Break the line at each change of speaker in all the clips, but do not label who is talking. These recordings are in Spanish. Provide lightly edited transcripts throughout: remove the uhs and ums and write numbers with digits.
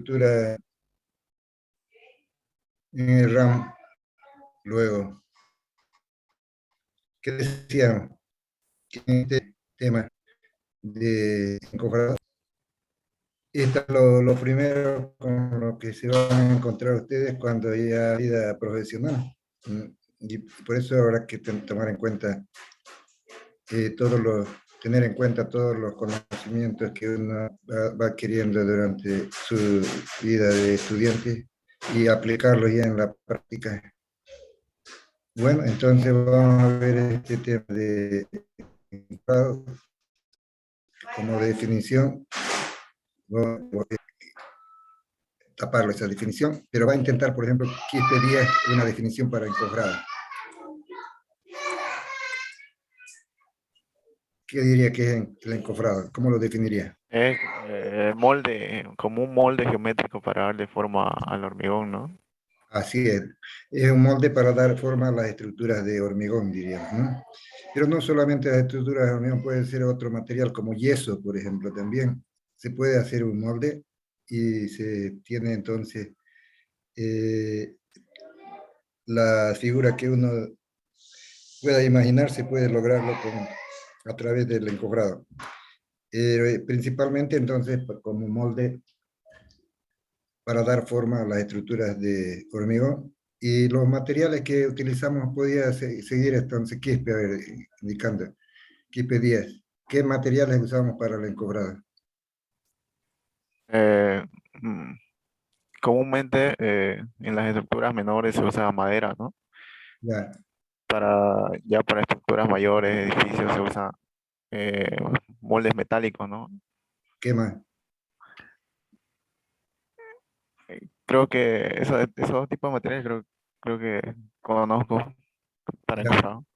estructura en el RAM luego. ¿Qué decíamos? Que en este tema de encofrado, esto es lo primero con lo que se van a encontrar ustedes cuando haya vida profesional. Y por eso habrá que tomar en cuenta tener en cuenta todos los conocimientos que uno va adquiriendo durante su vida de estudiante y aplicarlos ya en la práctica. Bueno, entonces vamos a ver este tema de como definición. Voy a taparlo esa definición, pero va a intentar, por ejemplo, ¿qué sería una definición para encofrado? ¿Qué diría que es el encofrado? ¿Cómo lo definiría?
Es molde, como un molde geométrico para darle forma al hormigón, ¿no?
Así es. Es un molde para dar forma a las estructuras de hormigón, diríamos, ¿no? Pero no solamente las estructuras de hormigón, puede ser otro material como yeso, por ejemplo, también. Se puede hacer un molde y se tiene entonces la figura que uno pueda imaginar, se puede lograrlo a través del encofrado. Principalmente entonces como molde para dar forma a las estructuras de hormigón. Y los materiales que utilizamos podía seguir entonces Quispe, a ver, indicando, Quispe 10. ¿Qué materiales usamos para el encofrado?
Eh, mm, Comúnmente en las estructuras menores se usa madera, ¿no?
Ya,
Ya para estructuras mayores, edificios, se usan eh, moldes metálicos, ¿no?
¿qué más?
Creo que esos tipos de materiales creo que conozco para
Ya,
encofrado.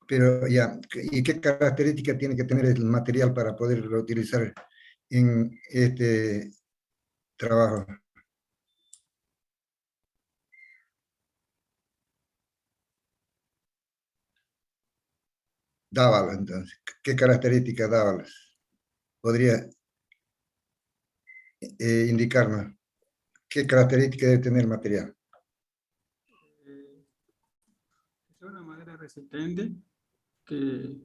pero ya, ¿y qué características tiene que tener el material para poderlo utilizar en este trabajo? Dávalos, entonces. ¿Qué características dávalos? ¿Podría indicarnos qué características debe tener el material?
Eh, es una madera resistente que,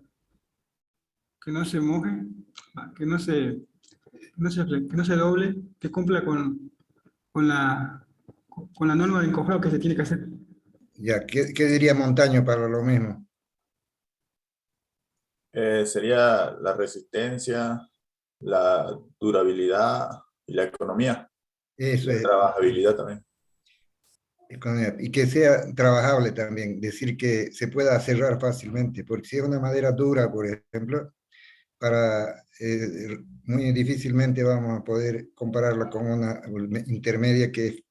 que no se moje, que no se doble, que cumpla con con la norma de encofrado que se tiene que hacer.
Ya, ¿qué diría Montaño para lo mismo?
Sería la resistencia, la durabilidad y la economía, y
Eso
la
es,
trabajabilidad también.
y que sea trabajable también, decir que se pueda cerrar fácilmente, porque si es una madera dura, por ejemplo, muy difícilmente vamos a poder compararla con una intermedia que es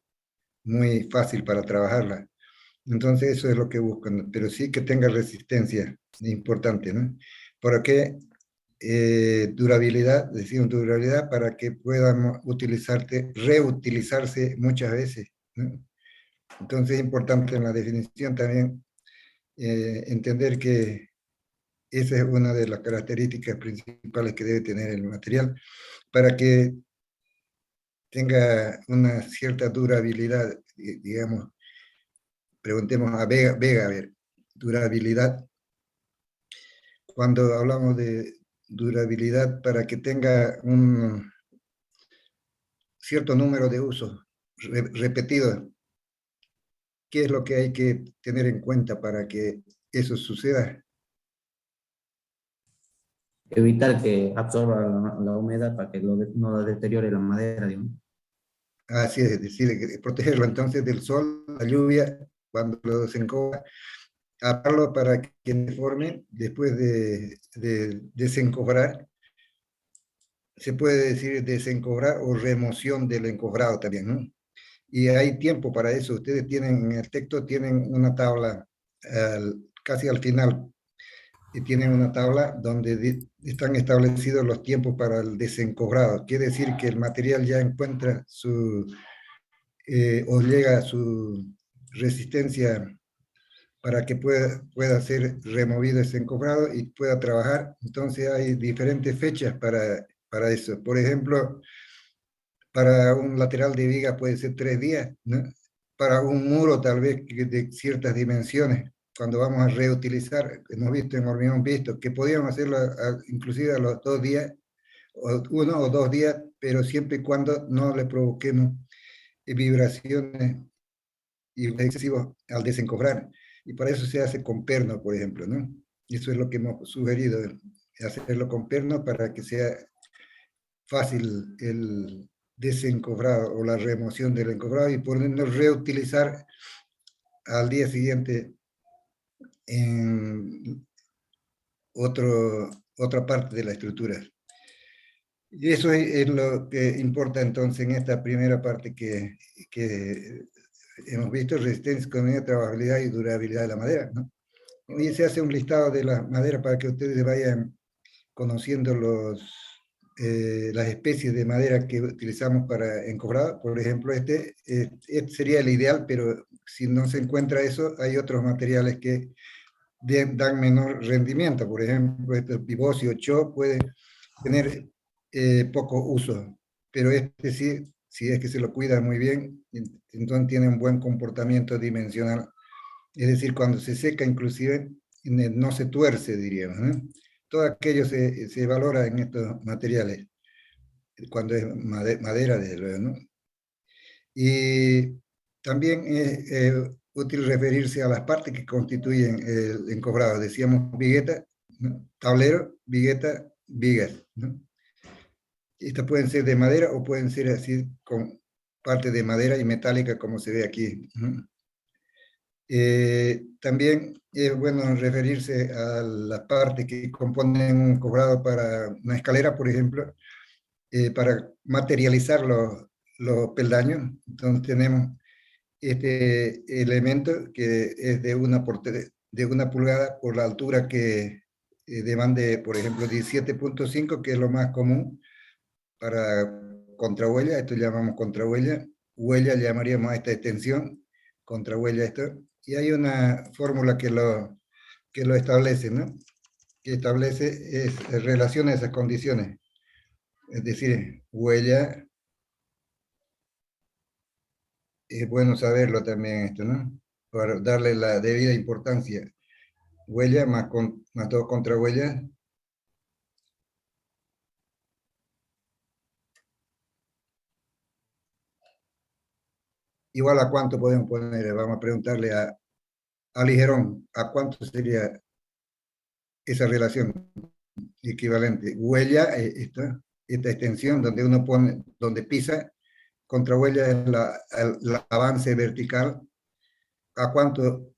muy fácil para trabajarla. Entonces eso es lo que buscan, pero sí que tenga resistencia, importante, ¿no? ¿Por qué? Durabilidad, decimos durabilidad, para que puedan reutilizarse muchas veces, ¿no? Entonces es importante en la definición también entender que esa es una de las características principales que debe tener el material para que tenga una cierta durabilidad, digamos, preguntemos a Vega, a ver, durabilidad. Cuando hablamos de durabilidad, para que tenga un cierto número de usos repetidos, ¿qué es lo que hay que tener en cuenta para que eso suceda?
Evitar que absorba la humedad para que no deteriore la madera, digamos.
Así es decir, protegerlo entonces del sol, la lluvia, cuando lo desencoba, atarlo para que se forme después de desencobrar. Se puede decir desencobrar o remoción del encobrado también, ¿no? Y hay tiempo para eso. Ustedes tienen, en el texto tienen una tabla, casi al final, y tienen una tabla donde están establecidos los tiempos para el desencobrado. Quiere decir que el material ya encuentra o llega a su resistencia para que pueda ser removido ese encobrado y pueda trabajar. Entonces hay diferentes fechas para eso. Por ejemplo, para un lateral de viga puede ser 3 días, ¿no? Para un muro tal vez de ciertas dimensiones, cuando vamos a reutilizar, hemos visto en hormigón visto, que podíamos hacerlo inclusive a los 2 días, o 1 o 2 días, pero siempre y cuando no le provoquemos vibraciones y excesivos al desencofrar. Y para eso se hace con perno, por ejemplo, ¿no? Y eso es lo que hemos sugerido, hacerlo con perno para que sea fácil el desencofrado o la remoción del encofrado y podernos reutilizar al día siguiente en otra parte de la estructura. Y eso es lo que importa entonces en esta primera parte que hemos visto: resistencia, economía, trabajabilidad y durabilidad de la madera, ¿no? Y se hace un listado de las maderas para que ustedes vayan conociendo las especies de madera que utilizamos para encofrado. Por ejemplo, este sería el ideal, pero si no se encuentra eso, hay otros materiales que dan menor rendimiento. Por ejemplo, este Pivocio 8 puede tener poco uso, pero este sí, si es que se lo cuida muy bien, entonces tiene un buen comportamiento dimensional. Es decir, cuando se seca inclusive no se tuerce, diríamos, ¿no? Todo aquello se valora en estos materiales, cuando es madera, desde luego, ¿no? Y también es útil referirse a las partes que constituyen el encofrado. Decíamos vigueta, ¿no? Tablero, vigueta, vigas, ¿no? Estas pueden ser de madera o pueden ser así con parte de madera y metálica, como se ve aquí, ¿no? También es bueno referirse a las partes que componen un encofrado para una escalera, por ejemplo, para materializar los peldaños. Entonces tenemos este elemento que es de 1 pulgada por la altura que demande, por ejemplo, 17.5, que es lo más común para contrahuella. Esto llamamos contrahuella. Huella llamaríamos a esta extensión, contrahuella esto. Y hay una fórmula que lo establece, ¿no? Que establece relaciona esas condiciones. Es decir, huella, es bueno saberlo también esto, ¿no? Para darle la debida importancia. Huella más 2 contrahuellas igual a cuánto podemos poner. Vamos a preguntarle a Ligerón, ¿a cuánto sería esa relación equivalente? Huella, esta extensión donde uno pone, donde pisa, contra huella es el avance vertical. ¿A cuánto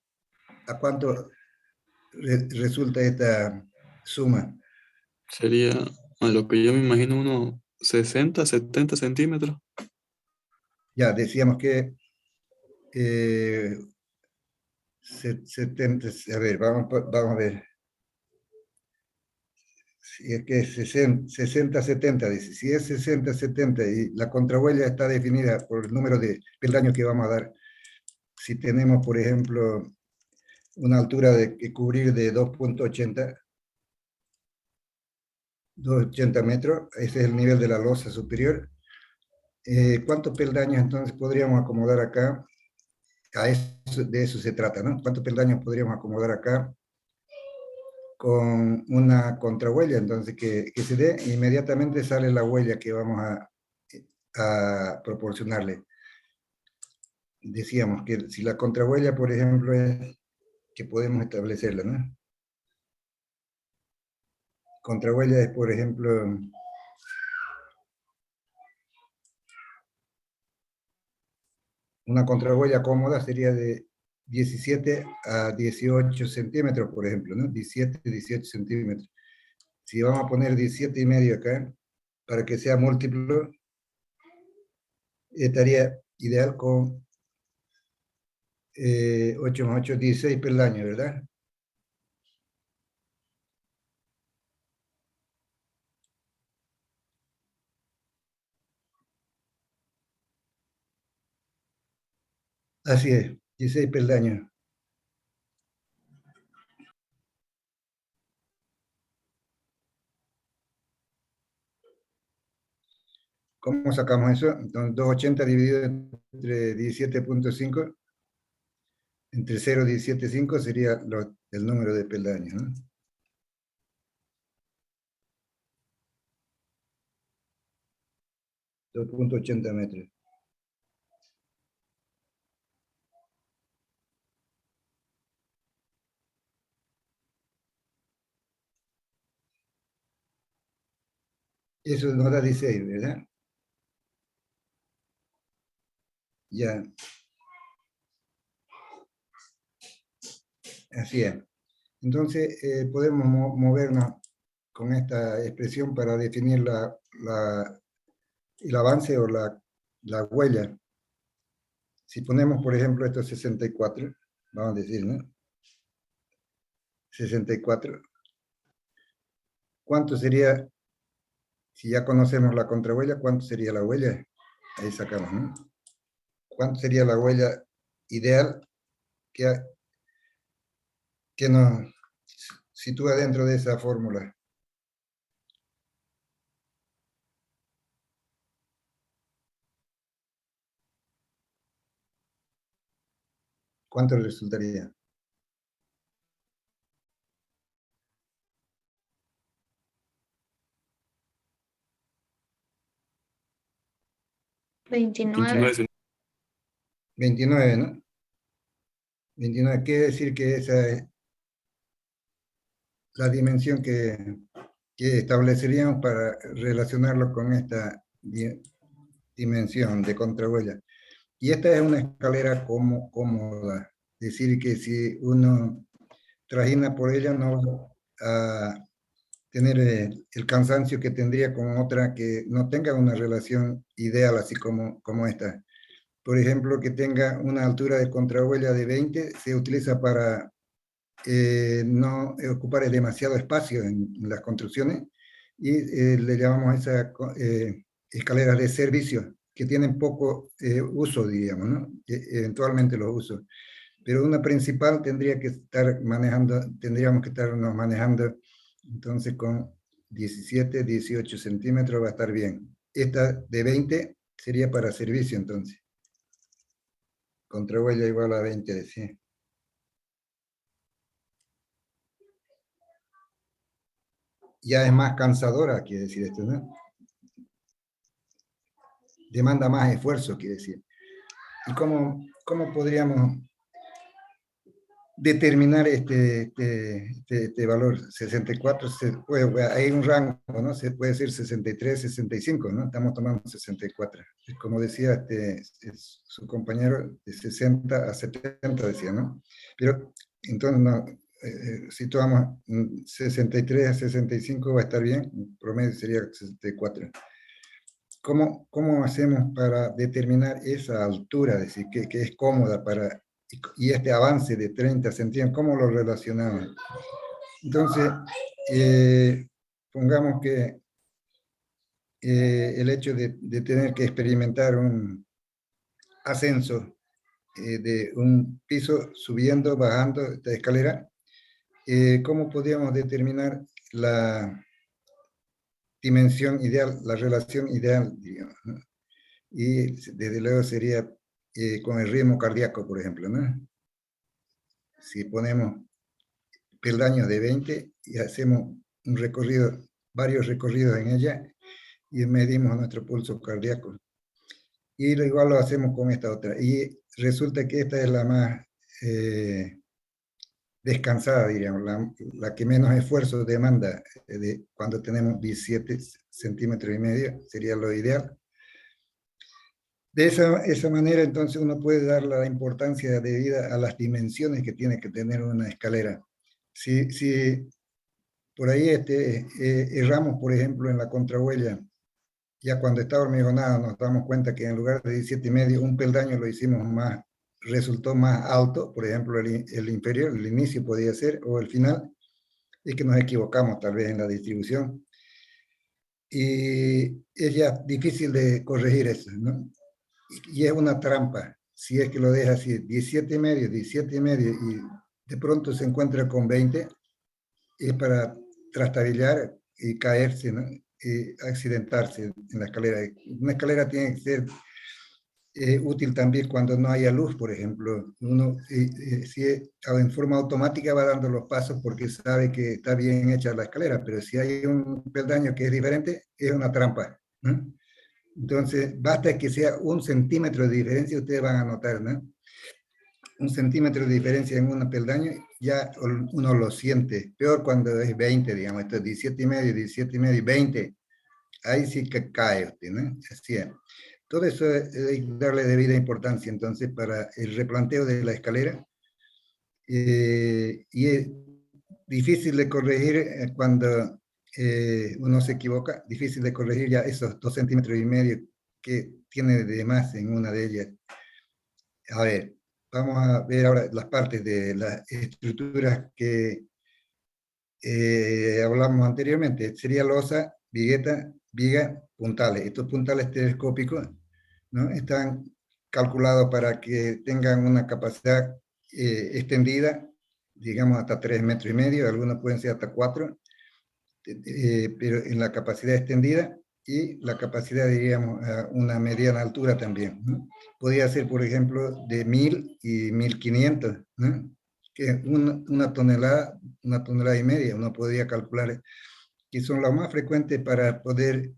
resulta esta suma?
Sería, a lo que yo me imagino, unos 60, 70 centímetros.
Ya decíamos que 70, a ver, vamos a ver. Si es que es 60-70, dice. Si es 60-70 y la contrahuella está definida por el número de peldaños que vamos a dar, si tenemos, por ejemplo, una altura que cubrir de 280 metros, ese es el nivel de la losa superior. ¿Cuántos peldaños entonces podríamos acomodar acá? De eso se trata, ¿no? ¿Cuántos peldaños podríamos acomodar acá con una contrahuella? Entonces, que se dé, inmediatamente sale la huella que vamos a proporcionarle. Decíamos que si la contrahuella, por ejemplo, es que podemos establecerla, ¿no? Contrahuella es, por ejemplo, una contrahuella cómoda sería de 17 a 18 centímetros, por ejemplo, ¿no? 17 centímetros. Si vamos a poner 17,5 acá, para que sea múltiplo, estaría ideal con 8 más 8, 16 peldaños, ¿verdad? Así es, 16 peldaños. ¿Cómo sacamos eso? Entonces 280 dividido entre 17.5, entre 0 y 17.5 sería el número de peldaños, ¿no? 2.80 metros. Eso nos da 16, ¿verdad? Ya. Así es. Entonces, podemos movernos con esta expresión para definir el avance o la huella. Si ponemos, por ejemplo, esto 64, vamos a decir, ¿no? 64. ¿Cuánto sería, si ya conocemos la contrahuella, cuánto sería la huella? Ahí sacamos, ¿no? ¿Cuánto sería la huella ideal que nos sitúa dentro de esa fórmula? ¿Cuánto resultaría?
29.
29, ¿no? 29 quiere decir que esa es la dimensión que estableceríamos para relacionarlo con esta dimensión de contrahuella. Y esta es una escalera cómoda, es decir, que si uno trajina por ella no va a tener el cansancio que tendría con otra que no tenga una relación ideal, así como esta. Por ejemplo, que tenga una altura de contrahuella de 20, se utiliza para no ocupar demasiado espacio en las construcciones, y le llamamos a esas escaleras de servicio, que tienen poco uso, diríamos, ¿no? Eventualmente los usos. Pero una principal tendríamos que estarnos manejando, entonces con 17, 18 centímetros va a estar bien. Esta de 20 sería para servicio, entonces. Contrahuella igual a 20, decía. Ya es más cansadora, quiere decir esto, ¿no? Demanda más esfuerzo, quiere decir. ¿Y cómo podríamos determinar este valor 64? Hay un rango, ¿no? Se puede decir 63, 65, ¿no? Estamos tomando 64. Como decía su compañero, de 60 a 70, decía, ¿no? Pero entonces, no, si tomamos 63 a 65 va a estar bien, el promedio sería 64. ¿Cómo hacemos para determinar esa altura, es decir, que es cómoda y este avance de 30 centímetros, cómo lo relacionamos? Entonces, pongamos que el hecho de tener que experimentar un ascenso de un piso subiendo, bajando esta escalera, ¿cómo podríamos determinar la dimensión ideal, la relación ideal, digamos, ¿no? Y desde luego sería con el ritmo cardíaco, por ejemplo, ¿no? Si ponemos peldaños de 20 y hacemos un recorrido, varios recorridos en ella, y medimos nuestro pulso cardíaco. Y igual lo hacemos con esta otra. Y resulta que esta es la más descansada, diríamos, la que menos esfuerzo demanda cuando tenemos 17 centímetros y medio, sería lo ideal. De esa manera, entonces, uno puede dar la importancia debida a las dimensiones que tiene que tener una escalera. Si por ahí erramos, por ejemplo, en la contrahuella, ya cuando está hormigonada nos damos cuenta que en lugar de 17,5, un peldaño lo hicimos resultó más alto, por ejemplo, el inferior, el inicio podía ser, o el final, es que nos equivocamos tal vez en la distribución. Y es ya difícil de corregir eso, ¿no? Y es una trampa, si es que lo deja así, 17,5, y de pronto se encuentra con 20, es para trastabillar y caerse, ¿no? accidentarse en la escalera. Una escalera tiene que ser útil también cuando no haya luz, por ejemplo. Uno si en forma automática va dando los pasos porque sabe que está bien hecha la escalera, pero si hay un peldaño que es diferente, es una trampa, ¿no? Entonces, basta que sea 1 centímetro de diferencia, ustedes van a notar, ¿no? 1 centímetro de diferencia en un peldaño, ya uno lo siente. Peor cuando es 20, digamos, esto es 17,5, 20. Ahí sí que cae usted, ¿no? Así es. Todo eso hay que darle debida importancia, entonces, para el replanteo de la escalera. Y es difícil de corregir cuando uno se equivoca, difícil de corregir ya esos 2,5 centímetros que tiene de más en una de ellas. A ver, vamos a ver ahora las partes de las estructuras que hablamos anteriormente. Sería losa, vigueta, viga, puntales. Estos puntales telescópicos, ¿no? Están calculados para que tengan una capacidad extendida, digamos hasta 3,5 metros, algunos pueden ser hasta 4, pero en la capacidad extendida, y la capacidad, diríamos, a una mediana altura también, ¿no? Podría ser, por ejemplo, de 1.000 y 1.500, ¿no? Que una tonelada y media, uno podría calcular, que son las más frecuentes para poder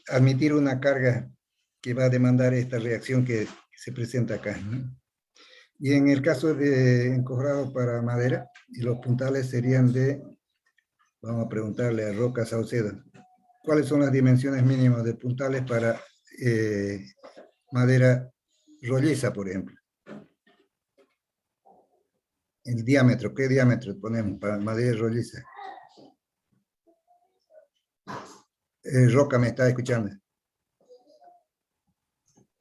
admitir una carga que va a demandar esta reacción que se presenta acá, ¿no? Y en el caso de encofrado para madera, y los puntales serían de, vamos a preguntarle a Roca Saucedo, ¿cuáles son las dimensiones mínimas de puntales para madera rolliza, por ejemplo? El diámetro, ¿qué diámetro ponemos para madera rolliza? Roca, ¿me está escuchando?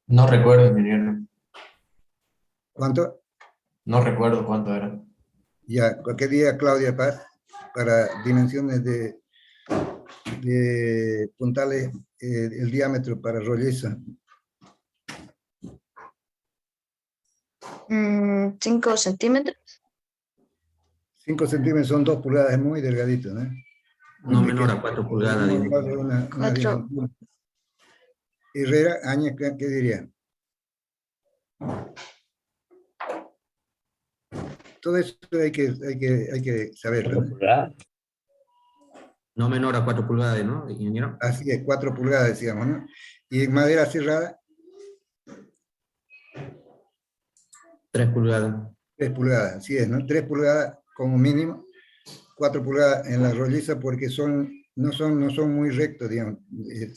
No recuerdo, ingeniero.
¿Cuánto?
No recuerdo cuánto era.
Ya, cualquier día, Claudia, para dimensiones de puntales, el diámetro para rolliza.
5 centímetros.
5 centímetros son 2 pulgadas, es muy delgadito, ¿no?
No menor a 4 pulgadas,
Vamos a
digo.
hablar de una
4.
dimensión. Herrera, Áñez, ¿qué diría? Todo eso hay que saberlo, ¿no?
No menor a 4 pulgadas, ¿no, ingeniero?
Así es, 4 pulgadas, decíamos, ¿no? Y en madera cerrada,
3 pulgadas.
3 pulgadas, así es, ¿no? 3 pulgadas como mínimo, 4 pulgadas en la rolliza, porque no son muy rectos, digamos,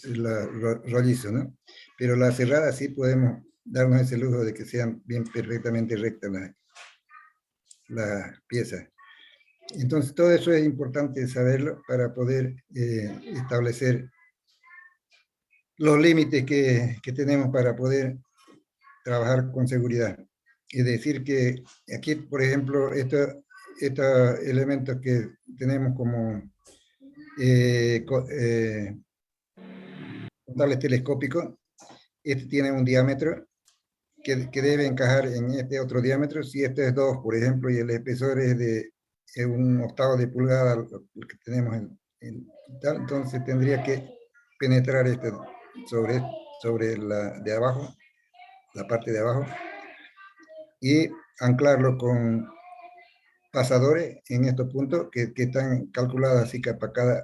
la rolliza, ¿no? Pero la cerrada sí podemos darnos ese lujo de que sean bien perfectamente rectas las piezas. Entonces, todo eso es importante saberlo para poder establecer los límites que tenemos para poder trabajar con seguridad. Es decir, que aquí, por ejemplo, estos elementos que tenemos como puntales telescópicos, este tiene un diámetro que debe encajar en este otro diámetro. Si este es 2, por ejemplo, y el espesor es de 1/8 de pulgada, lo que tenemos en tal, entonces tendría que penetrar este sobre la de abajo, la parte de abajo, y anclarlo con pasadores en estos puntos que están calculados así que para cada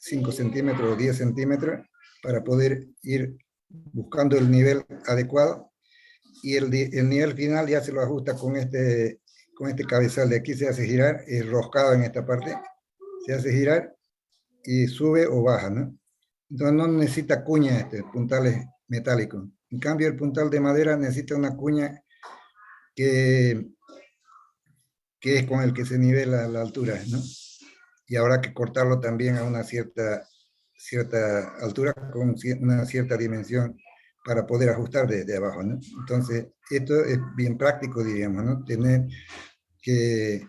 5 centímetros o 10 centímetros, para poder ir buscando el nivel adecuado, y el nivel final ya se lo ajusta con este cabezal de aquí, se hace girar, es roscado en esta parte, se hace girar y sube o baja, ¿no? Entonces no necesita cuña puntales metálicos. En cambio, el puntal de madera necesita una cuña que es con el que se nivela la altura, ¿no? Y habrá que cortarlo también a una cierta altura, con una cierta dimensión, para poder ajustar de abajo, ¿no? Entonces, esto es bien práctico, diríamos, ¿no? Tener que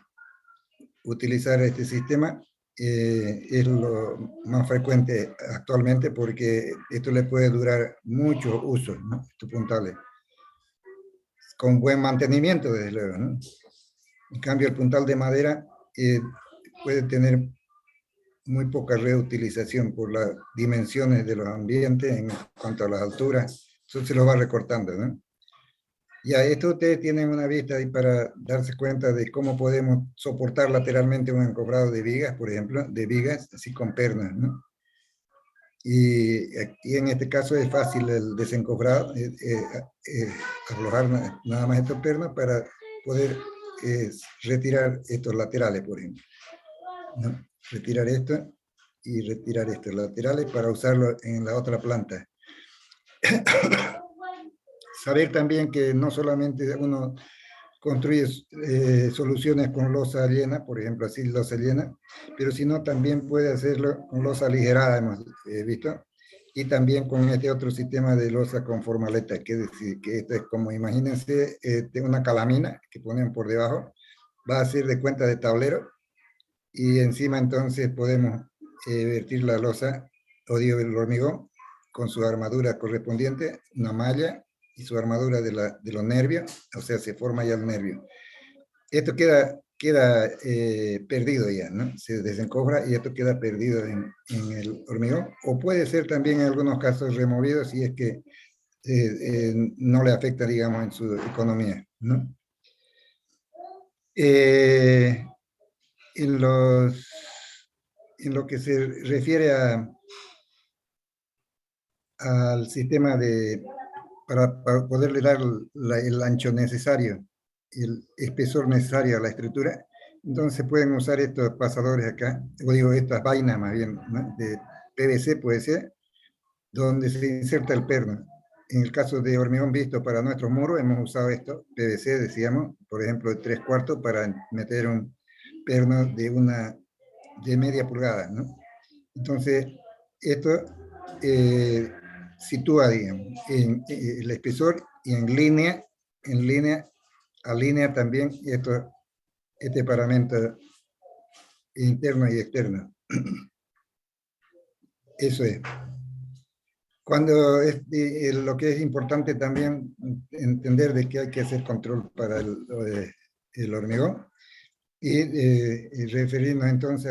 utilizar este sistema es lo más frecuente actualmente, porque esto le puede durar mucho uso, ¿no? Estos puntales, con buen mantenimiento, desde luego, ¿no? En cambio, el puntal de madera puede tener muy poca reutilización por las dimensiones de los ambientes en cuanto a las alturas, eso se lo va recortando, ¿no? Ya, esto ustedes tienen una vista ahí para darse cuenta de cómo podemos soportar lateralmente un encofrado de vigas, por ejemplo, de vigas así con pernas, ¿no? Y aquí en este caso es fácil el desencofrado, aflojar nada más estos pernos para poder retirar estos laterales, por ejemplo, ¿no? Retirar esto y retirar estos laterales para usarlo en la otra planta. Saber también que no solamente uno construye soluciones con losa llena, por ejemplo, así losa llena, pero sino también puede hacerlo con losa aligerada, hemos visto, y también con este otro sistema de losa con formaleta, que es decir, que esto es como, imagínense, una calamina que ponen por debajo, va a ser de cuenta de tablero, y encima entonces podemos vertir la losa, o digo el hormigón, con su armadura correspondiente, una malla, y su armadura de los nervios, o sea, se forma ya el nervio. Esto queda perdido ya, ¿no? Se desencofra y esto queda perdido en el hormigón, o puede ser también en algunos casos removido si es que no le afecta, digamos, en su economía, ¿no? En lo que se refiere al sistema para poderle dar el ancho necesario, el espesor necesario a la estructura, entonces pueden usar estos pasadores acá, o digo, estas vainas más bien, ¿no? De PVC puede ser, donde se inserta el perno. En el caso de hormigón visto para nuestros muros, hemos usado esto, PVC, decíamos, por ejemplo, de 3/4 para meter un perno de media pulgada, ¿no? Entonces, esto sitúa, digamos, el espesor y alinea también este paramento interno y externo. Eso es. Cuando lo que es importante también entender de que hay que hacer control para el hormigón y referirnos entonces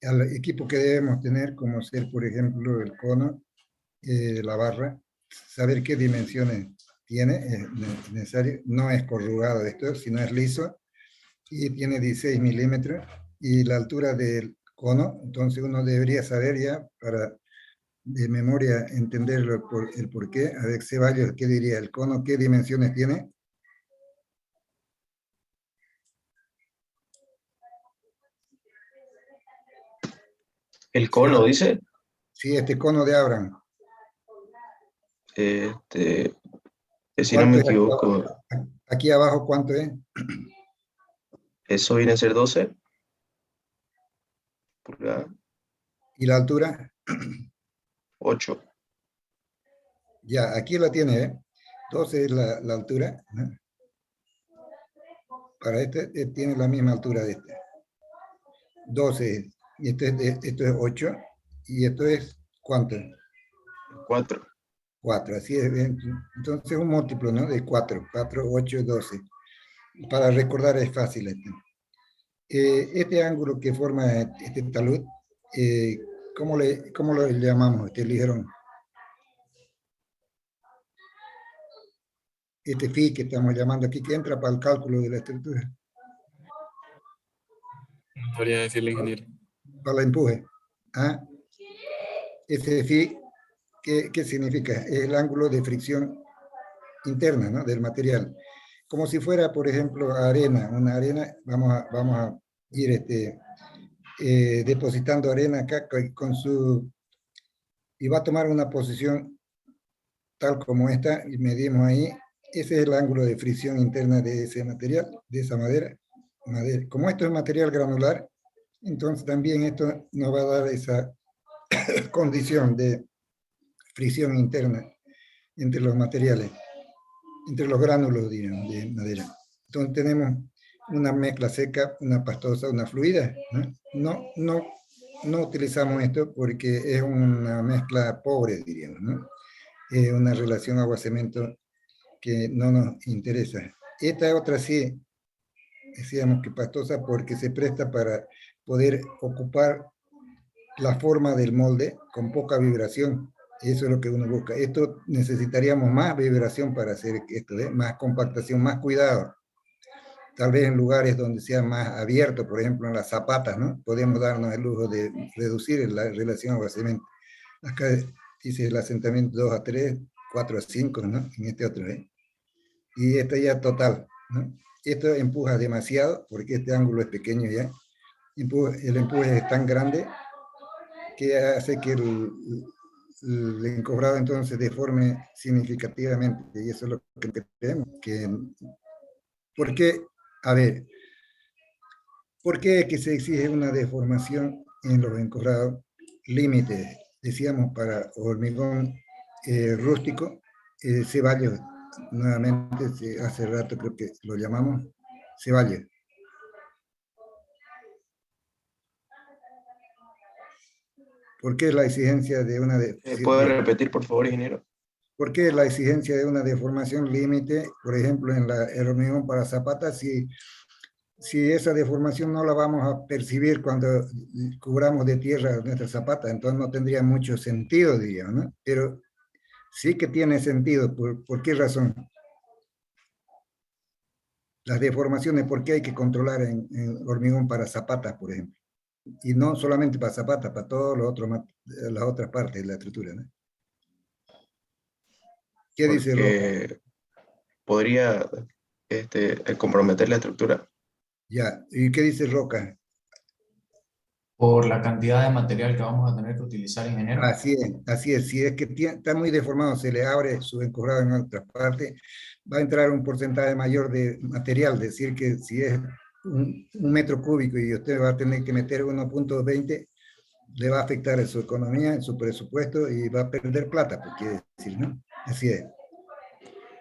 al equipo que debemos tener, como ser, por ejemplo, el cono, la barra, saber qué dimensiones tiene, es necesario, no es corrugado esto, sino es liso, y tiene 16 milímetros, y la altura del cono, entonces uno debería saber ya, para de memoria entenderlo el por qué. A ver, Ceballos, ¿qué diría? ¿El cono qué dimensiones tiene?
El cono, dice.
Sí, este cono de Abraham.
Si no me
¿Cuánto es
equivoco,
aquí abajo, ¿cuánto es?
eso viene a ser 12 pulgadas,
¿Y la altura?
8.
Ya, aquí la tiene, ¿eh? 12 es la altura, ¿no? Para este tiene la misma altura de este. 12, y esto es 8, y esto es, ¿cuánto?
4.
4, así es. Entonces un múltiplo, ¿no? De 4, 8, 12. Para recordar es fácil este. Este ángulo que forma este talud, ¿cómo lo llamamos, este ligerón? Este phi que estamos llamando aquí, que entra para el cálculo de la estructura.
Podría decirle, ingeniero.
Para el empuje. ¿Ah? Este phi, ¿qué significa? Es el ángulo de fricción interna, ¿no? Del material. Como si fuera, por ejemplo, arena. Una arena, vamos a ir depositando arena acá y va a tomar una posición tal como esta, y medimos ahí. Ese es el ángulo de fricción interna de ese material, de esa madera. Como esto es material granular, entonces también esto nos va a dar esa condición de fricción interna entre los materiales, entre los gránulos, digamos, de madera. Entonces tenemos una mezcla seca, una pastosa, una fluida, ¿no? No utilizamos esto porque es una mezcla pobre, diríamos, ¿no? Es una relación agua-cemento que no nos interesa. Esta otra sí, decíamos que pastosa porque se presta para poder ocupar la forma del molde con poca vibración. Eso es lo que uno busca. Esto necesitaríamos más vibración para hacer esto, más compactación, más cuidado. Tal vez en lugares donde sea más abierto, por ejemplo en las zapatas, ¿no? Podemos darnos el lujo de reducir la relación agua-cemento. Acá dice el asentamiento 2 a 3, 4 a 5, ¿no? En este otro, ¿eh? Y esto ya total, ¿no? Esto empuja demasiado, porque este ángulo es pequeño ya. El empuje es tan grande que hace que el encobrado entonces deforme significativamente, y eso es lo que queremos. ¿Por qué? A ver, ¿por qué es que se exige una deformación en los encobrados? Límites, decíamos, para hormigón rústico, Ceballos, nuevamente, hace rato creo que lo llamamos Ceballos. ¿Por qué la exigencia de una
¿Puede repetir, por favor, ingeniero?
¿Por qué la exigencia de una deformación límite, por ejemplo, en el hormigón para zapatas, si esa deformación no la vamos a percibir cuando cubramos de tierra nuestras zapatas, entonces no tendría mucho sentido, diría, ¿no? Pero sí que tiene sentido. ¿Por qué razón? Las deformaciones, ¿por qué hay que controlar en hormigón para zapatas, por ejemplo? Y no solamente para zapatas, para todas las otras partes de la estructura, ¿no? ¿Qué dice Roca?
Porque podría comprometer la estructura.
Ya, ¿y qué dice Roca?
Por la cantidad de material que vamos a tener que utilizar, ingeniero.
Así es. Si es que está muy deformado, se le abre su encorrado en otra parte, va a entrar un porcentaje mayor de material, es decir, que si es un metro cúbico y usted va a tener que meter 1.20, le va a afectar en su economía, en su presupuesto y va a perder plata, pues, quiere decir, ¿no? Así es.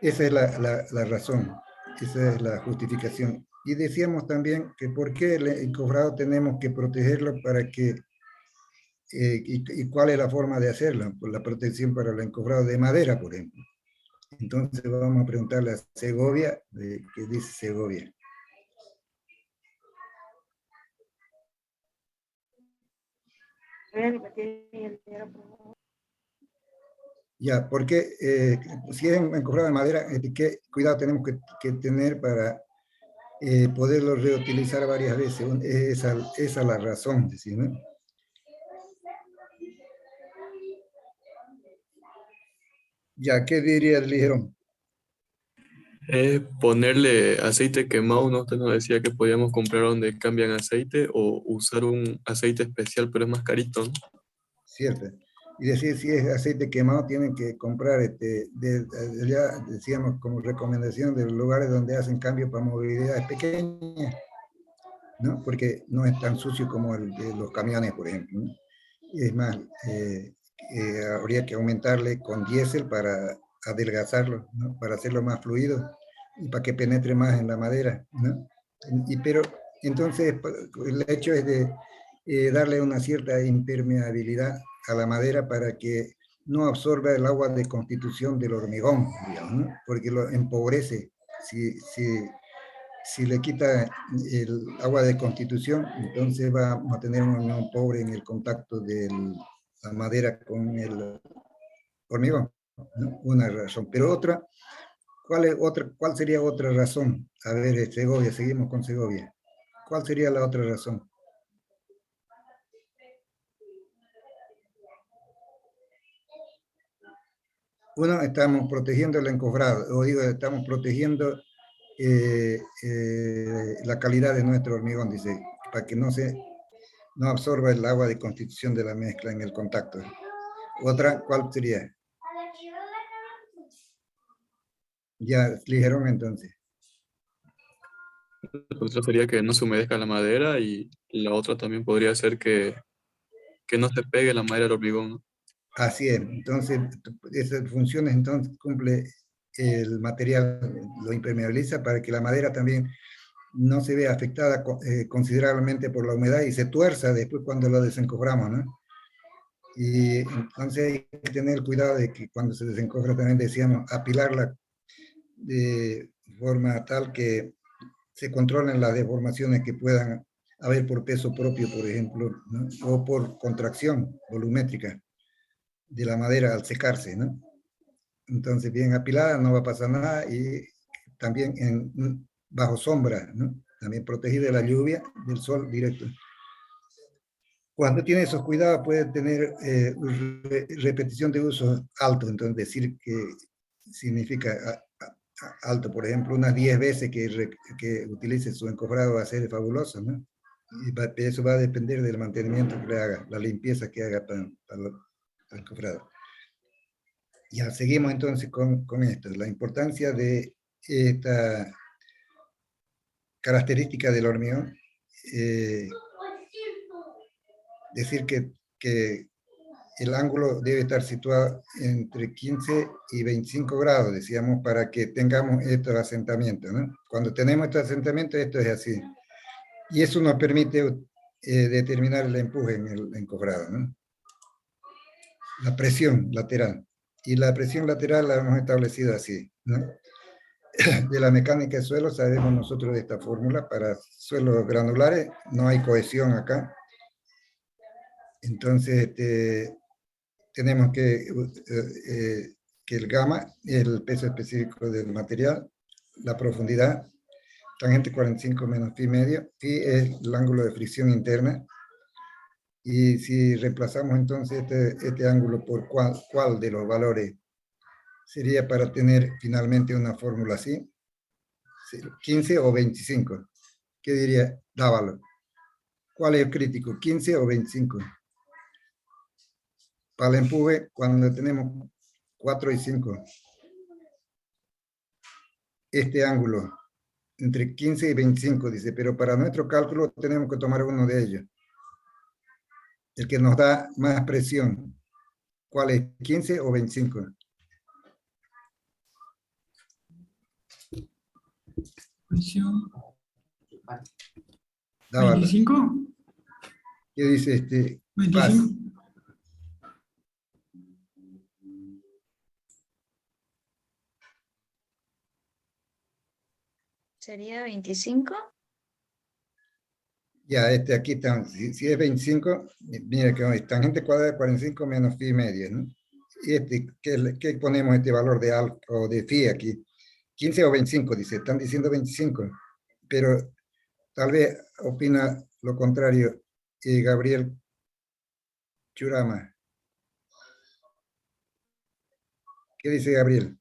Esa es la razón, esa es la justificación. Y decíamos también que por qué el encofrado tenemos que protegerlo para que, y cuál es la forma de hacerlo, por la protección para el encofrado de madera, por ejemplo. Entonces vamos a preguntarle a Segovia, ¿qué dice Segovia? Ya, porque si es encofrado de madera, ¿qué cuidado tenemos que tener para poderlo reutilizar varias veces? Esa es la razón, ¿no? Ya, ¿qué diría el ligero?
Ponerle aceite quemado, ¿no? Usted nos decía que podíamos comprar donde cambian aceite o usar un aceite especial, pero es más carito, ¿no?
Cierto. Y decir, si es aceite quemado, tienen que comprar, ya decíamos como recomendación de los lugares donde hacen cambios para movilidad pequeña, ¿no? Porque no es tan sucio como el de los camiones, por ejemplo, ¿no? Es más, habría que aumentarle con diésel para adelgazarlo, ¿no? Para hacerlo más fluido y para que penetre más en la madera, ¿no? Pero entonces el hecho es de darle una cierta impermeabilidad a la madera para que no absorba el agua de constitución del hormigón, digamos, ¿no? Porque lo empobrece. Si le quita el agua de constitución, entonces vamos a tener un hormigón pobre en el contacto de la madera con el hormigón, ¿no? Una razón. Pero otra, ¿cuál sería otra razón? A ver, Segovia, seguimos con Segovia. ¿Cuál sería la otra razón? Uno, estamos protegiendo el encofrado, o digo, estamos protegiendo la calidad de nuestro hormigón, dice, para que no absorba el agua de constitución de la mezcla en el contacto. Otra, ¿cuál sería? Ya dijeron entonces.
La otra sería que no se humedezca la madera y la otra también podría ser que no se pegue la madera al hormigón, ¿no?
Así es, entonces esas funciones entonces cumple el material, lo impermeabiliza para que la madera también no se vea afectada considerablemente por la humedad y se tuerza después cuando lo desencoframos, ¿no? Y entonces hay que tener cuidado de que cuando se desencofra también decíamos apilarla de forma tal que se controlen las deformaciones que puedan haber por peso propio, por ejemplo, ¿no? O por contracción volumétrica de la madera al secarse, ¿no? Entonces, bien apilada, no va a pasar nada, y también bajo sombra, ¿no? También protegida de la lluvia, del sol directo. Cuando tiene esos cuidados puede tener repetición de uso alto, entonces decir que significa alto, por ejemplo, unas 10 veces que utilice su encofrado va a ser fabuloso, ¿no? Y eso va a depender del mantenimiento que le haga, la limpieza que haga para el encofrado. Ya, seguimos entonces con esto, la importancia de esta característica del hormigón. Decir que el ángulo debe estar situado entre 15 y 25 grados, decíamos, para que tengamos estos asentamientos, ¿no? Cuando tenemos estos asentamientos, esto es así. Y eso nos permite determinar el empuje en el encofrado, ¿no? La presión lateral. Y la presión lateral la hemos establecido así, ¿no? De la mecánica de suelo sabemos nosotros de esta fórmula. Para suelos granulares no hay cohesión acá. Entonces, tenemos que el gamma es el peso específico del material, la profundidad, tangente 45 menos pi medio, pi es el ángulo de fricción interna, y si reemplazamos entonces este ángulo por cuál de los valores sería para tener finalmente una fórmula así, 15 o 25, ¿qué diría Dávalo? ¿Cuál es el crítico, 15 o 25? Para el empuje, cuando tenemos 4 y 5, este ángulo, entre 15 y 25, dice, pero para nuestro cálculo tenemos que tomar uno de ellos, el que nos da más presión. ¿Cuál es, 15 o 25?
Presión.
Dávalo.
¿25?
¿Qué dice este?
25.
¿Sería 25?
Ya, aquí está, si es 25, mira que es tangente cuadrada de 45 menos phi medio, ¿no? Y ¿qué ponemos este valor de alfa o de phi aquí? 15 o 25, dice, están diciendo 25, pero tal vez opina lo contrario Gabriel Churama. ¿Qué dice Gabriel?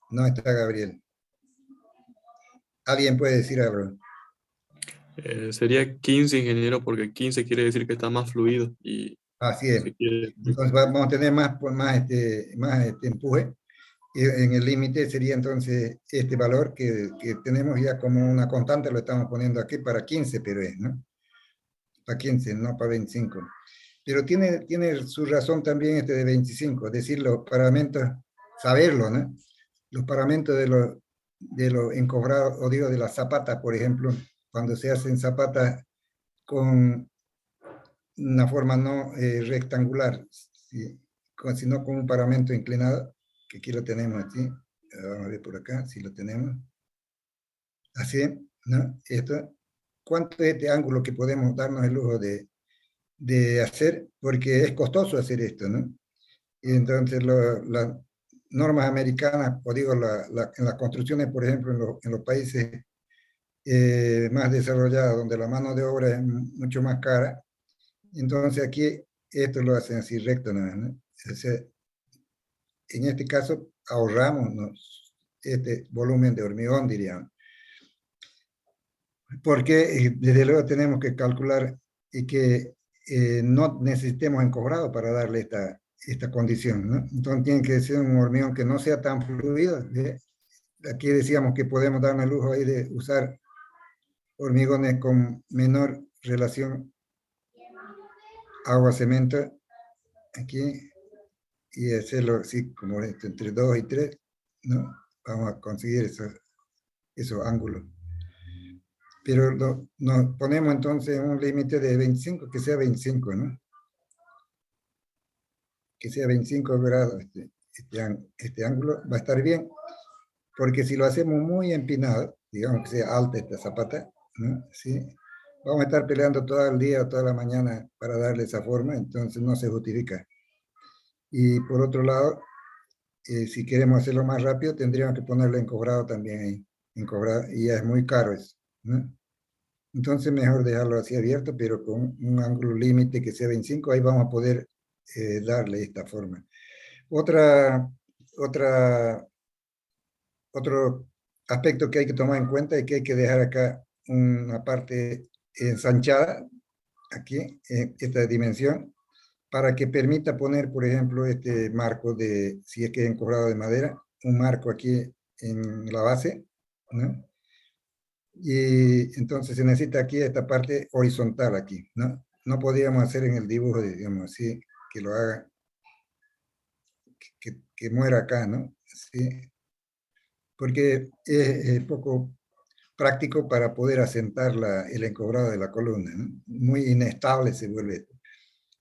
No está Gabriel. ¿Alguien puede decir algo?
Sería 15, ingeniero, porque 15 quiere decir que está más fluido y
Así es.
se quiere...
Entonces vamos a tener más empuje. Y en el límite sería entonces este valor que tenemos ya como una constante, lo estamos poniendo aquí para 15, pero es, ¿no? Para 15, no para 25. Pero tiene su razón también de 25, es decir, los paramentos, saberlo, ¿no? Los paramentos de los encobrados, o digo, de las zapatas, por ejemplo, cuando se hacen zapatas con una forma no rectangular, ¿sí? Sino con un paramento inclinado, que aquí lo tenemos aquí, vamos a ver por acá, si lo tenemos, así, ¿no? Esto, ¿cuánto es este ángulo que podemos darnos el lujo de hacer? Porque es costoso hacer esto, ¿no? Y entonces las normas americanas, o digo, en las construcciones, por ejemplo, en los países más desarrollados, donde la mano de obra es mucho más cara, entonces aquí esto lo hacen así recto, ¿no? O sea, en este caso ahorramos, ¿no?, este volumen de hormigón, diríamos. Porque desde luego tenemos que calcular y que no necesitemos encobrado para darle esta condición, ¿no? Entonces tiene que ser un hormigón que no sea tan fluido. Aquí decíamos que podemos darnos el lujo ahí de usar hormigones con menor relación agua-cemento, aquí, y hacerlo así como esto, entre 2 y 3, ¿no? Vamos a conseguir esos ángulos. Pero nos ponemos entonces un límite de 25, que sea 25, ¿no? que sea 25 grados este ángulo, va a estar bien, porque si lo hacemos muy empinado, digamos que sea alta esta zapata, ¿no? ¿Sí? Vamos a estar peleando todo el día o toda la mañana para darle esa forma, entonces no se justifica. Y por otro lado, si queremos hacerlo más rápido, tendríamos que ponerlo encobrado también ahí, encobrado, y ya es muy caro eso, ¿no? Entonces mejor dejarlo así abierto, pero con un ángulo límite que sea 25, ahí vamos a poder darle esta forma. Otro aspecto que hay que tomar en cuenta es que hay que dejar acá una parte ensanchada, aquí, esta dimensión, para que permita poner, por ejemplo, este marco de, si es que es encobrado de madera, un marco aquí en la base, ¿no? Y entonces se necesita aquí esta parte horizontal aquí, ¿no? No podríamos hacer en el dibujo, digamos así, que lo haga, que muera acá, ¿no? Sí, porque es poco práctico para poder asentar el encobrado de la columna, ¿no? Muy inestable se vuelve.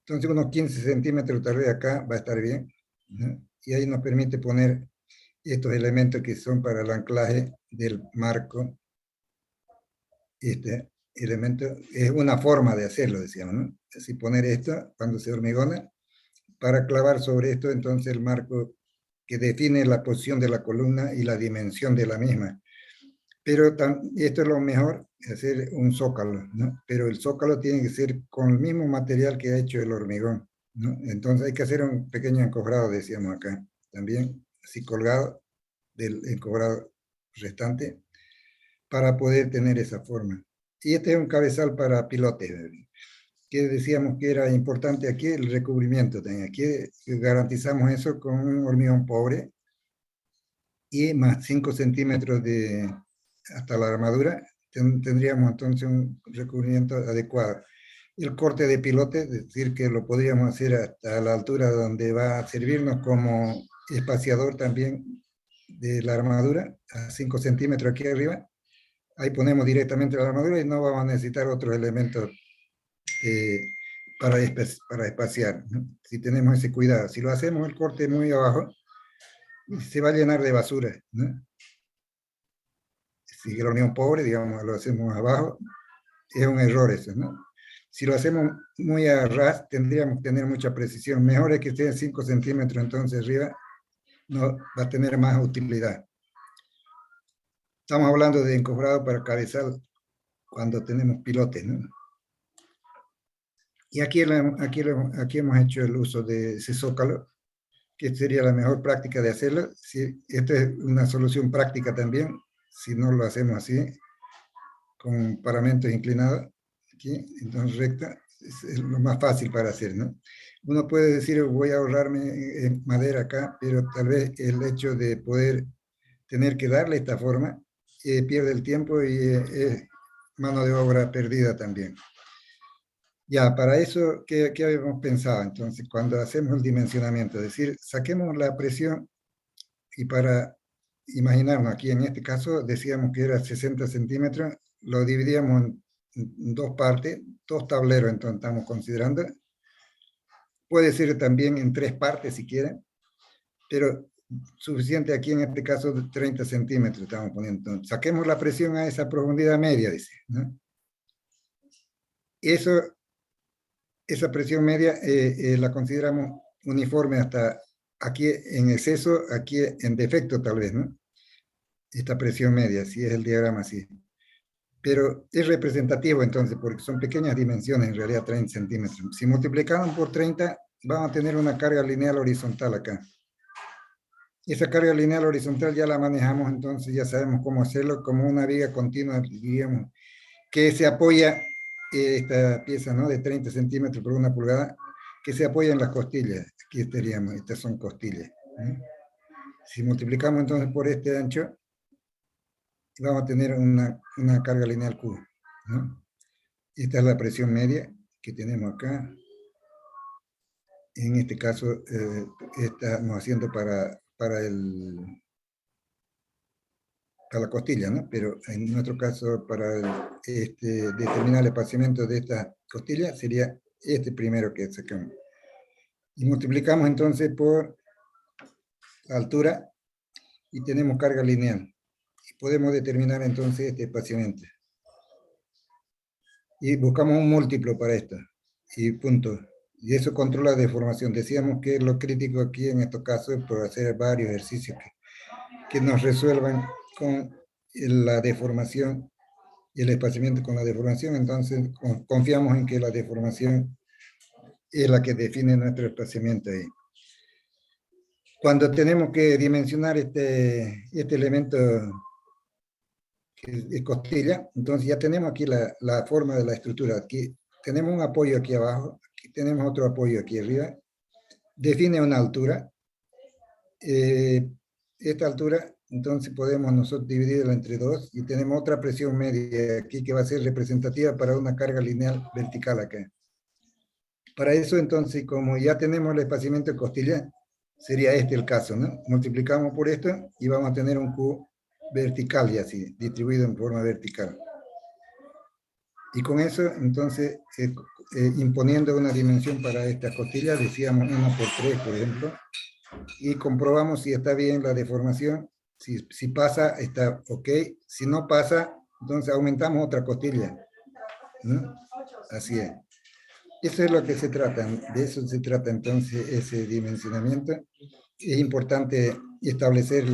Entonces unos 15 centímetros tal vez acá va a estar bien, ¿no? Y ahí nos permite poner estos elementos que son para el anclaje del marco. Este elemento es una forma de hacerlo, decíamos, ¿no? Así poner esto cuando se hormigona, para clavar sobre esto entonces el marco que define la posición de la columna y la dimensión de la misma. Pero esto es lo mejor, hacer un zócalo, ¿no? Pero el zócalo tiene que ser con el mismo material que ha hecho el hormigón, ¿no? Entonces hay que hacer un pequeño encobrado, decíamos acá, también, así colgado del encobrado restante, para poder tener esa forma. Y este es un cabezal para pilotes, que decíamos que era importante aquí, el recubrimiento también. Aquí garantizamos eso con un hormigón pobre y más 5 centímetros hasta la armadura, tendríamos entonces un recubrimiento adecuado. El corte de pilote, es decir, que lo podríamos hacer hasta la altura donde va a servirnos como espaciador también de la armadura, a 5 centímetros aquí arriba. Ahí ponemos directamente la armadura y no vamos a necesitar otros elementos para espaciar, ¿no? Si tenemos ese cuidado. Si lo hacemos el corte muy abajo, se va a llenar de basura, ¿no? Si la unión pobre, digamos, lo hacemos abajo, es un error eso, ¿no? Si lo hacemos muy a ras, tendríamos que tener mucha precisión. Mejor es que esté 5 centímetros entonces arriba, no va a tener más utilidad. Estamos hablando de encobrado para cabezal cuando tenemos pilotes, ¿no? Y aquí hemos hecho el uso de ese zócalo, que sería la mejor práctica de hacerlo. Si, esta es una solución práctica también, si no lo hacemos así, con paramentos inclinados, aquí, entonces recta, es lo más fácil para hacer, ¿no? Uno puede decir, voy a ahorrarme madera acá, pero tal vez el hecho de poder tener que darle esta forma, pierde el tiempo y es mano de obra perdida también. Ya, para eso, ¿qué habíamos pensado? Entonces, cuando hacemos el dimensionamiento, es decir, saquemos la presión y para imaginarnos, aquí en este caso decíamos que era 60 centímetros, lo dividíamos en dos partes, dos tableros, entonces estamos considerando. Puede ser también en tres partes si quieren, pero suficiente aquí en este caso de 30 centímetros estamos poniendo. Entonces, saquemos la presión a esa profundidad media, dice, ¿no? Esa presión media la consideramos uniforme hasta aquí en exceso, aquí en defecto tal vez, ¿no? Esta presión media, si es el diagrama así. Pero es representativo entonces, porque son pequeñas dimensiones, en realidad 30 centímetros. Si multiplicamos por 30, vamos a tener una carga lineal horizontal acá. Esa carga lineal horizontal ya la manejamos, entonces ya sabemos cómo hacerlo, como una viga continua, diríamos, que se apoya esta pieza, ¿no? De 30 centímetros por 1 pulgada, que se apoya en las costillas. Aquí estaríamos, estas son costillas, ¿no? Si multiplicamos entonces por este ancho, vamos a tener una carga lineal Q, ¿no? Esta es la presión media que tenemos acá. En este caso, estamos haciendo para la costilla, ¿no? Pero en nuestro caso, para determinar el espaciamiento de esta costilla, sería este primero que sacamos. Y multiplicamos entonces por la altura y tenemos carga lineal. Y podemos determinar entonces este espaciamiento. Y buscamos un múltiplo para esto. Y punto. Y eso controla la deformación. Decíamos que lo crítico aquí en estos casos es por hacer varios ejercicios que nos resuelvan con la deformación y el espaciamiento con la deformación. Entonces confiamos en que la deformación es la que define nuestro espaciamiento ahí. Cuando tenemos que dimensionar este elemento que es costilla, entonces ya tenemos aquí la forma de la estructura. Aquí tenemos un apoyo aquí abajo, aquí tenemos otro apoyo aquí arriba. Define una altura. Esta altura, entonces podemos nosotros dividirla entre 2 y tenemos otra presión media aquí que va a ser representativa para una carga lineal vertical acá. Para eso, entonces, como ya tenemos el espaciamiento de costilla, sería este el caso, ¿no? Multiplicamos por esto y vamos a tener un Q vertical y así, distribuido en forma vertical. Y con eso, entonces, imponiendo una dimensión para esta costilla, decíamos 1/3, por ejemplo, y comprobamos si está bien la deformación. Si pasa, está ok. Si no pasa, entonces aumentamos otra costilla, ¿no? Así es. Eso es lo que se trata, de eso se trata entonces ese dimensionamiento. Es importante establecer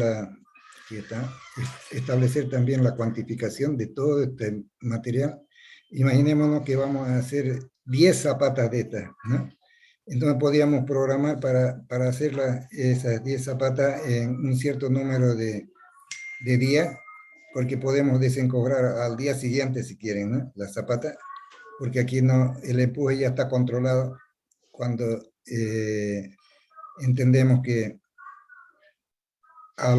establecer también la cuantificación de todo este material. Imaginémonos que vamos a hacer 10 zapatas de estas, ¿no? Entonces podríamos programar para hacer esas 10 zapatas en un cierto número de días, porque podemos desencobrar al día siguiente si quieren, ¿no? Las zapatas, porque aquí no, el empuje ya está controlado cuando entendemos que a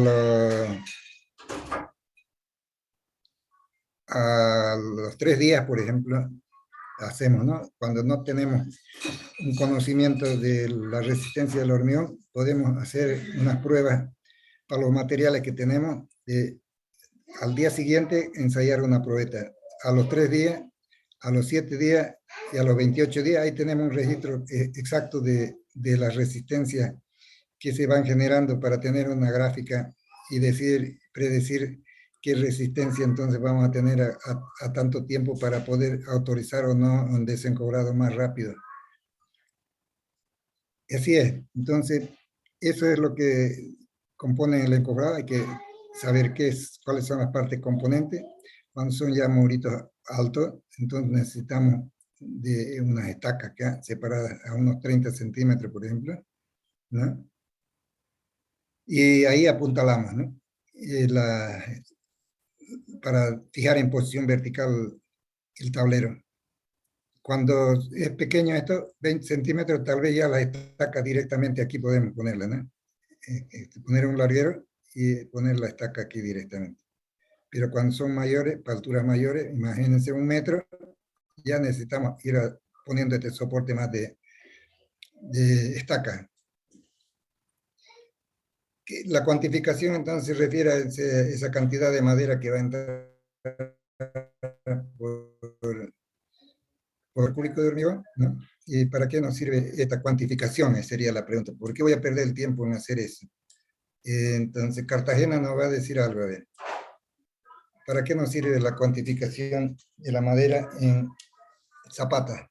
los 3 días, por ejemplo, hacemos, ¿no? Cuando no tenemos un conocimiento de la resistencia del hormigón, podemos hacer unas pruebas para los materiales que tenemos, al día siguiente ensayar una probeta, a los 3 días, a los 7 días y a los 28 días, ahí tenemos un registro exacto de la resistencia que se van generando para tener una gráfica y predecir qué resistencia entonces vamos a tener a tanto tiempo para poder autorizar o no un desencobrado más rápido. Así es, entonces eso es lo que compone el encobrado. Hay que saber cuáles son las partes componentes. Cuando son ya muritos altos, entonces necesitamos de unas estacas acá separadas a unos 30 centímetros, por ejemplo, ¿no? Y ahí apuntalamos, ¿no? Para fijar en posición vertical el tablero. Cuando es pequeño esto, 20 centímetros, tal vez ya la estaca directamente aquí podemos ponerla, ¿no? Poner un larguero y poner la estaca aquí directamente. Pero cuando son mayores, para alturas mayores, imagínense 1 metro, ya necesitamos ir poniendo este soporte más de estaca. La cuantificación entonces se refiere a esa cantidad de madera que va a entrar por cúbico de hormigón, ¿no? ¿Y para qué nos sirve esta cuantificación? Esa sería la pregunta. ¿Por qué voy a perder el tiempo en hacer eso? Entonces, Cartagena nos va a decir algo, a ver. ¿Para qué nos sirve la cuantificación de la madera en zapatas?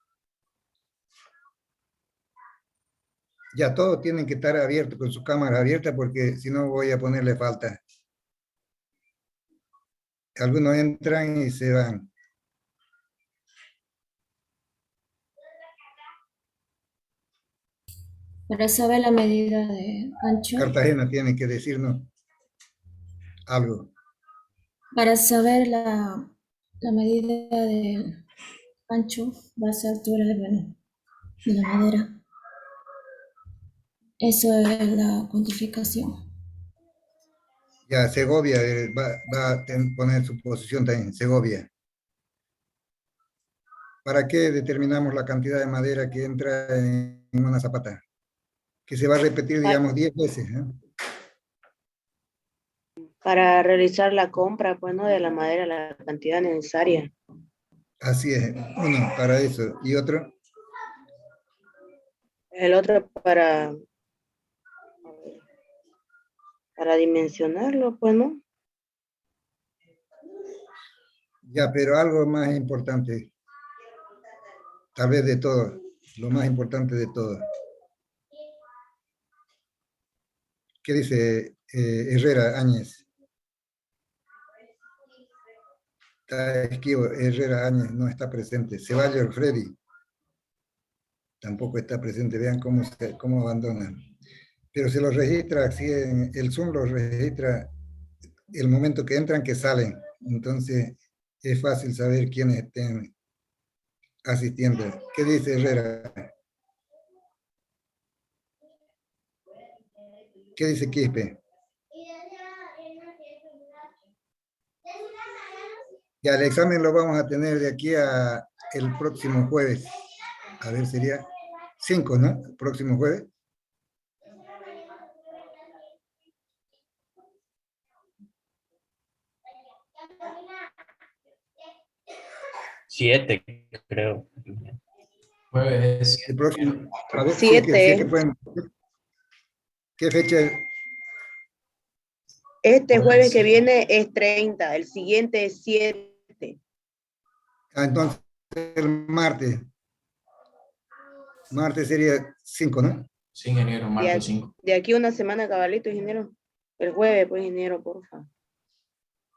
Ya todos tienen que estar abiertos, con su cámara abierta, porque si no voy a ponerle falta. Algunos entran y se van.
Para saber la medida de ancho,
Cartagena tiene que decirnos algo.
para saber la medida de ancho, base, altura de la madera. Eso es la cuantificación.
Ya, Segovia va a poner su posición también, Segovia. ¿Para qué determinamos la cantidad de madera que entra en una zapata? Que se va a repetir, digamos, 10 veces, ¿no?
Para realizar la compra, pues, ¿no? De la madera, la cantidad necesaria.
Así es, uno para eso. ¿Y otro?
El otro para dimensionarlo, pues, ¿no?
Ya, pero algo más importante, tal vez de todo, lo más importante de todo. ¿Qué dice Herrera Áñez? Está esquivo, Herrera Áñez no está presente. Ceballos Freddy tampoco está presente. Vean cómo abandonan. Pero se los registra, así el Zoom los registra el momento que entran, que salen. Entonces es fácil saber quiénes estén asistiendo. ¿Qué dice Herrera? ¿Qué dice Quispe? Ya, el examen lo vamos a tener de aquí a el próximo jueves. A ver, sería 5, ¿no? El próximo jueves.
Siete, creo.
Jueves es
El próximo. A ver,
7.
¿Qué fecha es?
Este jueves que viene es 30, el siguiente es 7.
Ah, entonces, el martes. Martes sería 5, ¿no?
Sí, ingeniero, martes 5.
De aquí una semana, cabalito, ingeniero. El jueves, pues, ingeniero, porfa.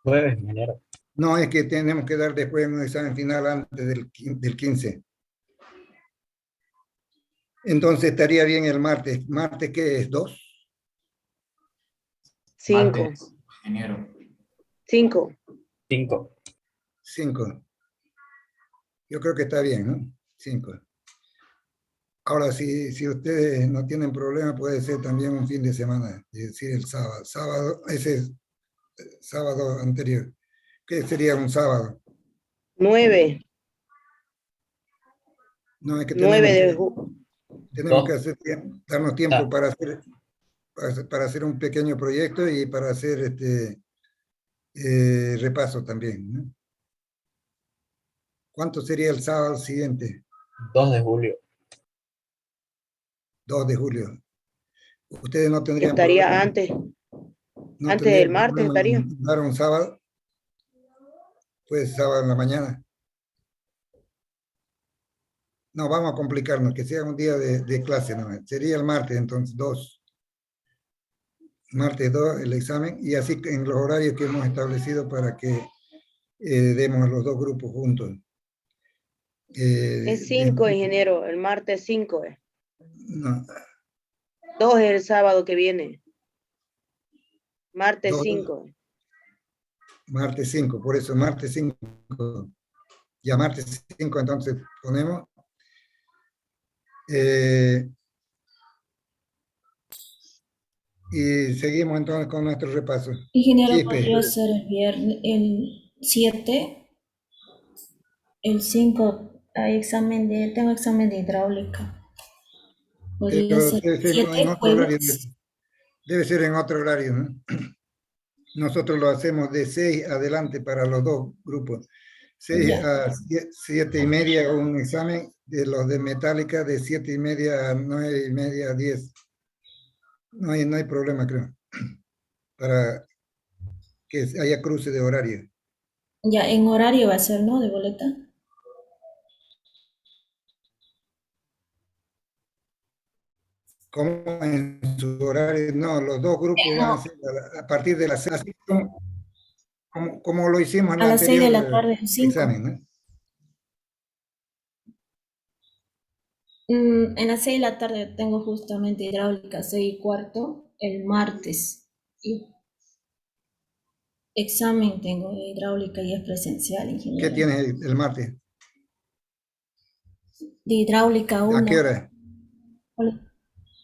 Jueves, ingeniero.
No, es que tenemos que dar después un examen final antes del 15. Entonces estaría bien el martes. ¿Martes qué es? ¿2?
5.
Martes, ingeniero.
5.
5. Yo creo que está bien, ¿no? 5. Ahora, si ustedes no tienen problema, puede ser también un fin de semana, es decir, el sábado. Ese es sábado anterior. ¿Qué sería un sábado?
9.
No, es que
9 de
tenemos que darnos tiempo para hacer un pequeño proyecto y para hacer repaso también, ¿no? ¿Cuánto sería el sábado siguiente?
2 de julio.
2 de julio. Ustedes no tendrían
Estaría
problema.
antes.
No
Antes
tendrían
del martes
problema
estaría.
en dar un sábado. Pues sábado en la mañana. No, vamos a complicarnos, que sea un día de clase, ¿no? Sería el martes, entonces 2. Martes 2 el examen, y así en los horarios que hemos establecido para que demos a los dos grupos juntos.
Es 5, ingeniero. El martes 5 es.
No,
2 es el sábado que viene. Martes
2,
5.
martes 5, por eso martes 5. Ya martes 5 entonces ponemos. Y seguimos entonces con nuestro repaso.
Ingeniero,
Quispe.
podría ser el viernes, el 7, el 5, tengo examen de hidráulica. Podría
Pero
ser
debe ser
7
en otro horario.
jueves.
Debe ser en otro horario, ¿no? Nosotros lo hacemos de 6 adelante para los dos grupos. 6
Ya.
a 7:30 un examen, de los de metálica de 7:30 a 9:30 a 10. No hay problema, creo, para que haya cruce de horario.
Ya, en horario va a ser, ¿no? De boleta.
Como en su horario, no, los dos grupos van a
No,
ser a partir de las 6, así como lo hicimos en
a
el
las 6 de la
anterior
tarde, 5.
examen, ¿no?
En las 6 de la tarde tengo justamente hidráulica 6:15 el martes. Y examen tengo de hidráulica y es presencial,
¿Qué
ingeniero.
tienes el martes?
De hidráulica
¿A qué
1
hora?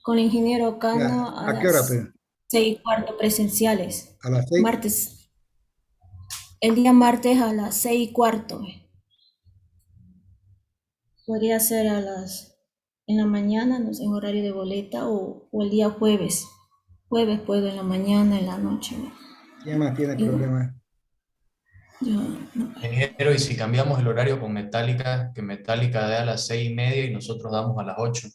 con el ingeniero Cano a
¿A qué hora,
las
pero?
6:15 presenciales.
¿A las 6?
Martes. El día martes a las 6:15. Podría ser en la mañana, no sé, en horario de boleta o el día jueves. Jueves puedo en la mañana, en la noche.
¿Quién más tiene problemas?
Yo, no.
Ingeniero, y si cambiamos el horario con metálica, que metálica dé a las 6:30 y nosotros damos a las 8.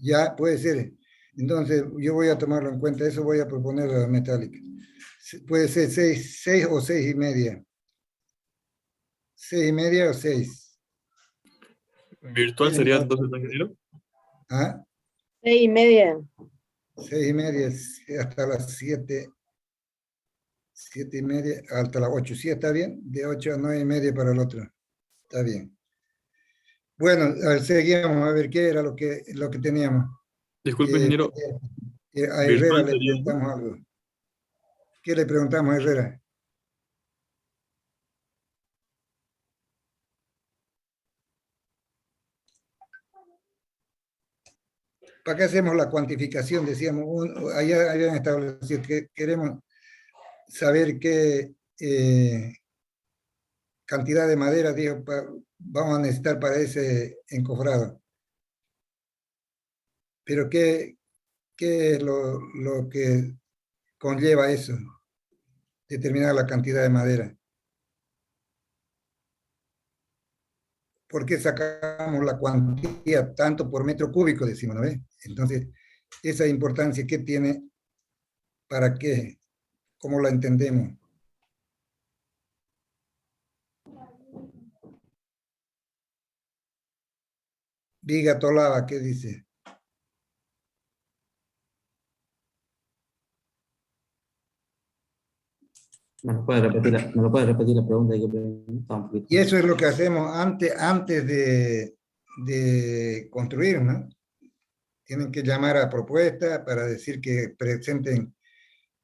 Ya, puede ser. Entonces, yo voy a tomarlo en cuenta, eso voy a proponer a la metálica. Puede ser 6 o 6:30. 6:30 o 6.
¿Virtual sería entonces, ingeniero?
¿Ah?
6:30.
6:30 hasta las 7. 7:30 hasta las 8. ¿Sí está bien? De 8 a 9:30 para el otro. Está bien. Bueno, a ver, seguimos a ver qué era lo que teníamos.
Disculpe, ingeniero.
A Herrera
Virtual
le
sería, ¿no?
preguntamos algo. ¿Qué le preguntamos a Herrera? ¿Para qué hacemos la cuantificación? Decíamos, allá habían establecido que queremos saber qué cantidad de madera, dijo, vamos a necesitar para ese encofrado. Pero ¿qué es lo que conlleva eso? Determinar la cantidad de madera. ¿Por qué sacamos la cuantía tanto por metro cúbico, decimos, ¿no ves? Entonces, esa importancia que tiene, ¿para qué? ¿Cómo la entendemos? Viga Tolava, ¿qué dice?
¿Me lo puede repetir la pregunta? Que preguntaba un poquito.
Y eso es lo que hacemos antes de construir, ¿no? Tienen que llamar a propuesta para decir que presenten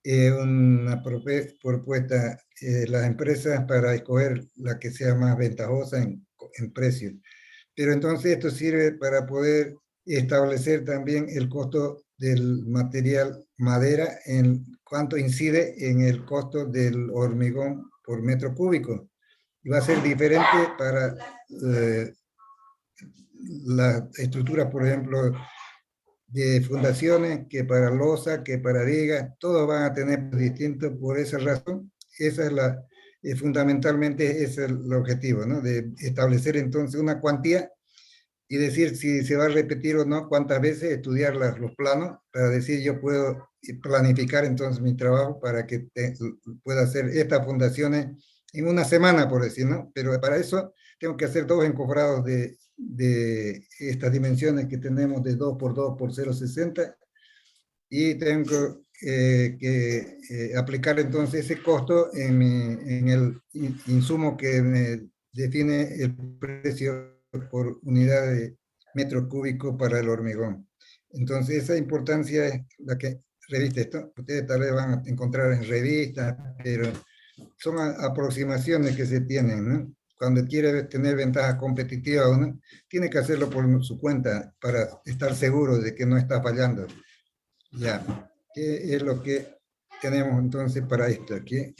una propuesta las empresas para escoger la que sea más ventajosa en precio. Pero entonces esto sirve para poder establecer también el costo del material madera, en cuánto incide en el costo del hormigón por metro cúbico. Y va a ser diferente para las estructuras, por ejemplo, de fundaciones, que para losa, que para vigas, todos van a tener distintos por esa razón. Esa es fundamentalmente ese es el objetivo, ¿no? De establecer entonces una cuantía y decir si se va a repetir o no, cuántas veces, estudiar los planos para decir yo puedo planificar entonces mi trabajo para que pueda hacer estas fundaciones en una semana, por decir, ¿no? Pero para eso tengo que hacer 2 encofrados de estas dimensiones que tenemos de 2 por 2 por 0,60 y tengo que aplicar entonces ese costo en el insumo que me define el precio por unidad de metro cúbico para el hormigón. Entonces esa importancia es la que reviste esto. Ustedes tal vez van a encontrar en revistas, pero son aproximaciones que se tienen, ¿no? Cuando quiere tener ventaja competitiva uno, tiene que hacerlo por su cuenta para estar seguro de que no está fallando. Ya, ¿qué es lo que tenemos entonces para esto? Aquí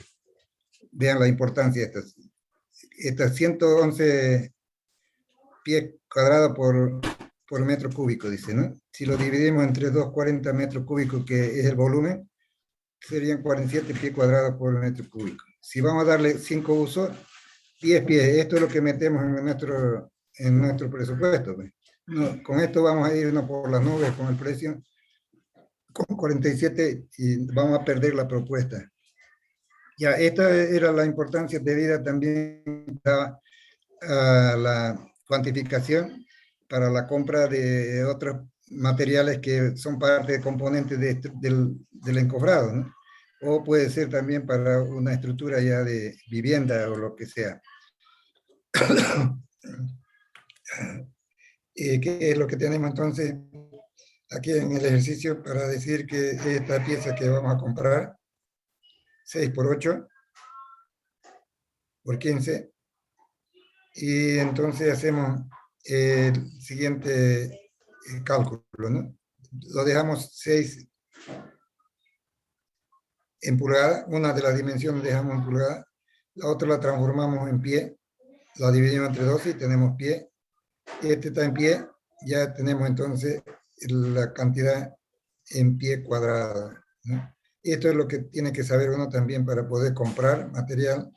vean la importancia de estas 111 pies cuadrados por metro cúbico, dice, ¿no? Si lo dividimos entre 240 metros cúbicos, que es el volumen, serían 47 pies cuadrados por metro cúbico. Si vamos a darle 5 usos, 10 pies. Esto es lo que metemos en nuestro presupuesto. ¿Ves? No, con esto vamos a irnos por las nubes con el precio, con 47, y vamos a perder la propuesta. Ya, esta era la importancia debida también a la cuantificación para la compra de otros materiales que son parte de componentes del encofrado, ¿no? O puede ser también para una estructura ya de vivienda o lo que sea. ¿Qué es lo que tenemos entonces aquí en el ejercicio para decir que esta pieza que vamos a comprar, 6 por 8 por 15, y entonces hacemos el siguiente cálculo, ¿no? Lo dejamos 6 en pulgada, una de las dimensiones dejamos en pulgada, la otra la transformamos en pie, la dividimos entre 12 y tenemos pie. Este está en pie, ya tenemos entonces la cantidad en pie cuadrado, ¿no? Esto es lo que tiene que saber uno también para poder comprar material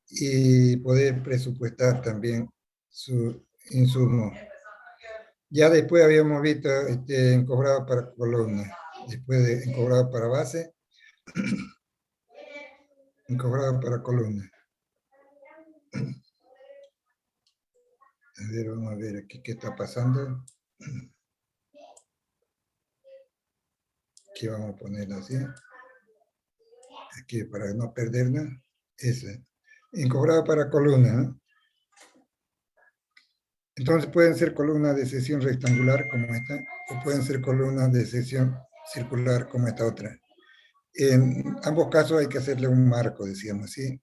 y poder presupuestar también su insumo. Ya después habíamos visto encobrado para columna, después de encobrado para base, encobrado para columna. A ver, vamos a ver aquí qué está pasando. Aquí vamos a ponerlo así. Aquí para no perdernos. Ese. Encobrado para columna, ¿no? Entonces pueden ser columnas de sección rectangular como esta, o pueden ser columnas de sección circular como esta otra. En ambos casos hay que hacerle un marco, decíamos, ¿sí?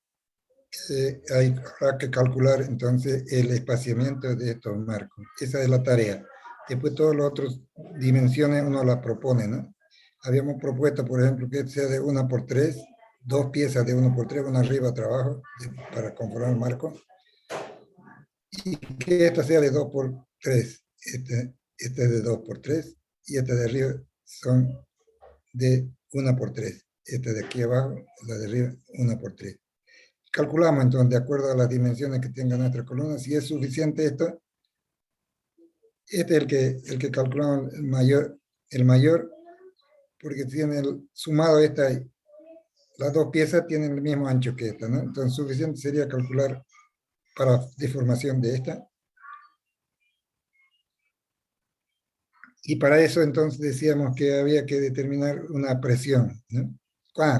Habrá que calcular entonces el espaciamiento de estos marcos. Esa es la tarea. Después todas las otras dimensiones uno las propone, ¿no? Habíamos propuesto, por ejemplo, que sea de 1×3, 2 piezas de 1×3, una arriba, otra abajo, para conformar el marco. Y que esta sea de 2×3. Este es de 2×3 y esta de arriba son de 1×3. Esta de aquí abajo, la de arriba, 1×3. Calculamos entonces, de acuerdo a las dimensiones que tenga nuestra columna, si es suficiente esto, este es el que calculamos el mayor, porque tiene sumado las dos piezas tienen el mismo ancho que esta, ¿no? Entonces suficiente sería calcular para deformación de esta. Y para eso entonces decíamos que había que determinar una presión, ¿no?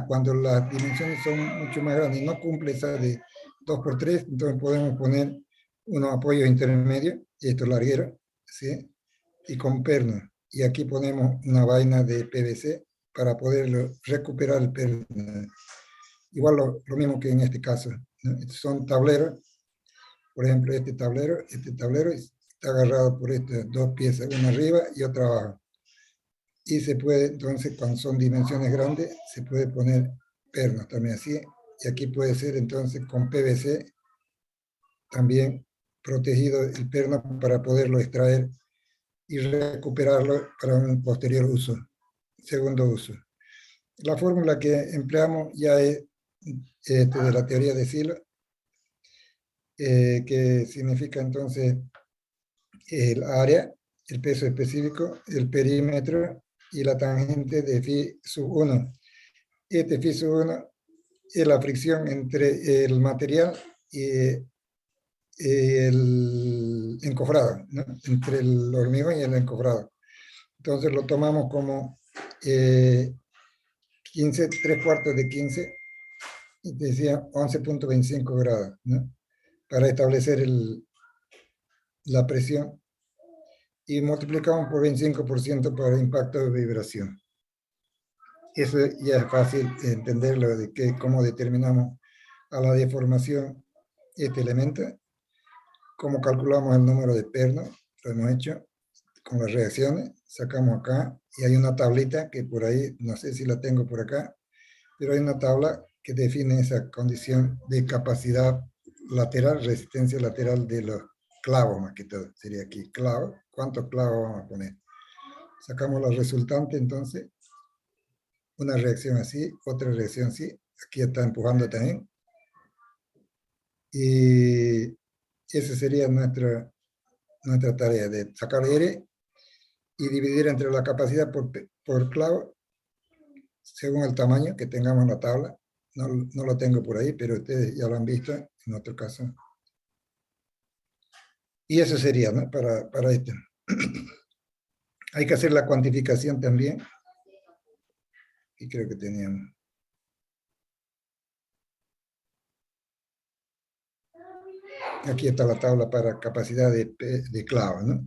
Cuando las dimensiones son mucho más grandes y no cumple esa de 2×3, entonces podemos poner unos apoyos intermedios, y esto es larguero, ¿sí? Y con perno. Y aquí ponemos una vaina de PVC para poderlo recuperar el perno. Igual lo mismo que en este caso, ¿no? Estos son tableros. Por ejemplo, este tablero está agarrado por estas dos piezas, una arriba y otra abajo. Y se puede, entonces, cuando son dimensiones grandes, se puede poner pernos también así. Y aquí puede ser, entonces, con PVC, también protegido el perno para poderlo extraer y recuperarlo para un posterior uso, segundo uso. La fórmula que empleamos ya es de la teoría de Silo, que significa entonces el área, el peso específico, el perímetro y la tangente de phi sub 1. Este phi sub 1 es la fricción entre el material y el encofrado, ¿no? Entre el hormigón y el encofrado. Entonces lo tomamos como 15, 3/4 de 15, y decía 11.25 grados, ¿no? Para establecer la presión, y multiplicamos por 25% para impacto de vibración. Eso ya es fácil entenderlo, de cómo determinamos a la deformación este elemento, cómo calculamos el número de pernos, lo hemos hecho con las reacciones, sacamos acá, y hay una tablita que por ahí, no sé si la tengo por acá, pero hay una tabla que define esa condición de capacidad lateral, resistencia lateral de los clavos, más que todo, sería aquí, clavo, ¿cuántos clavos vamos a poner? Sacamos la resultante, entonces, una reacción así, otra reacción así, aquí está empujando también, y esa sería nuestra tarea, de sacar R y dividir entre la capacidad por clavo, según el tamaño que tengamos en la tabla. No lo tengo por ahí, pero ustedes ya lo han visto en otro caso. Y eso sería, ¿no? Para esto. Hay que hacer la cuantificación también. Y creo que teníamos. Aquí está la tabla para capacidad de clavo, ¿no?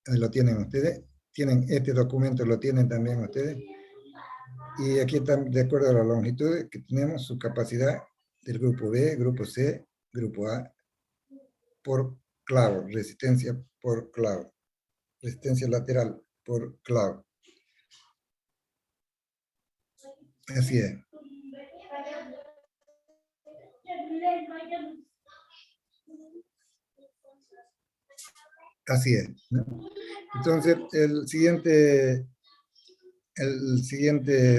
Ahí lo tienen ustedes. Tienen este documento, lo tienen también ustedes. Y aquí están, de acuerdo a la longitud que tenemos, su capacidad del grupo B, grupo C, grupo A, por clavo, resistencia por clavo, resistencia lateral por clavo. Así es. Así es, ¿no? Entonces, el siguiente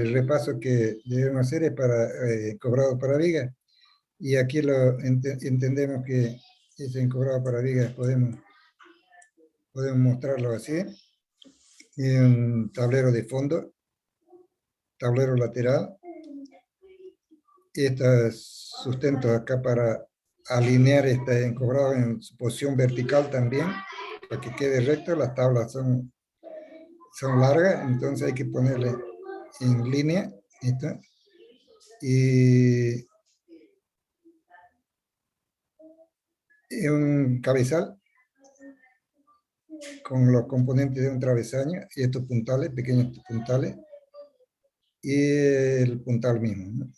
repaso que debemos hacer es para cobrado para viga. Y aquí entendemos que ese encobrado para vigas podemos Podemos mostrarlo así. Y un tablero de fondo, tablero lateral. Y estos sustentos acá para alinear este encobrado en su posición vertical también, para que quede recto. Las tablas son largas, entonces hay que ponerle en línea. ¿Listo? Y un cabezal con los componentes de un travesaño y estos puntales, pequeños puntales, y el puntal mismo, ¿no?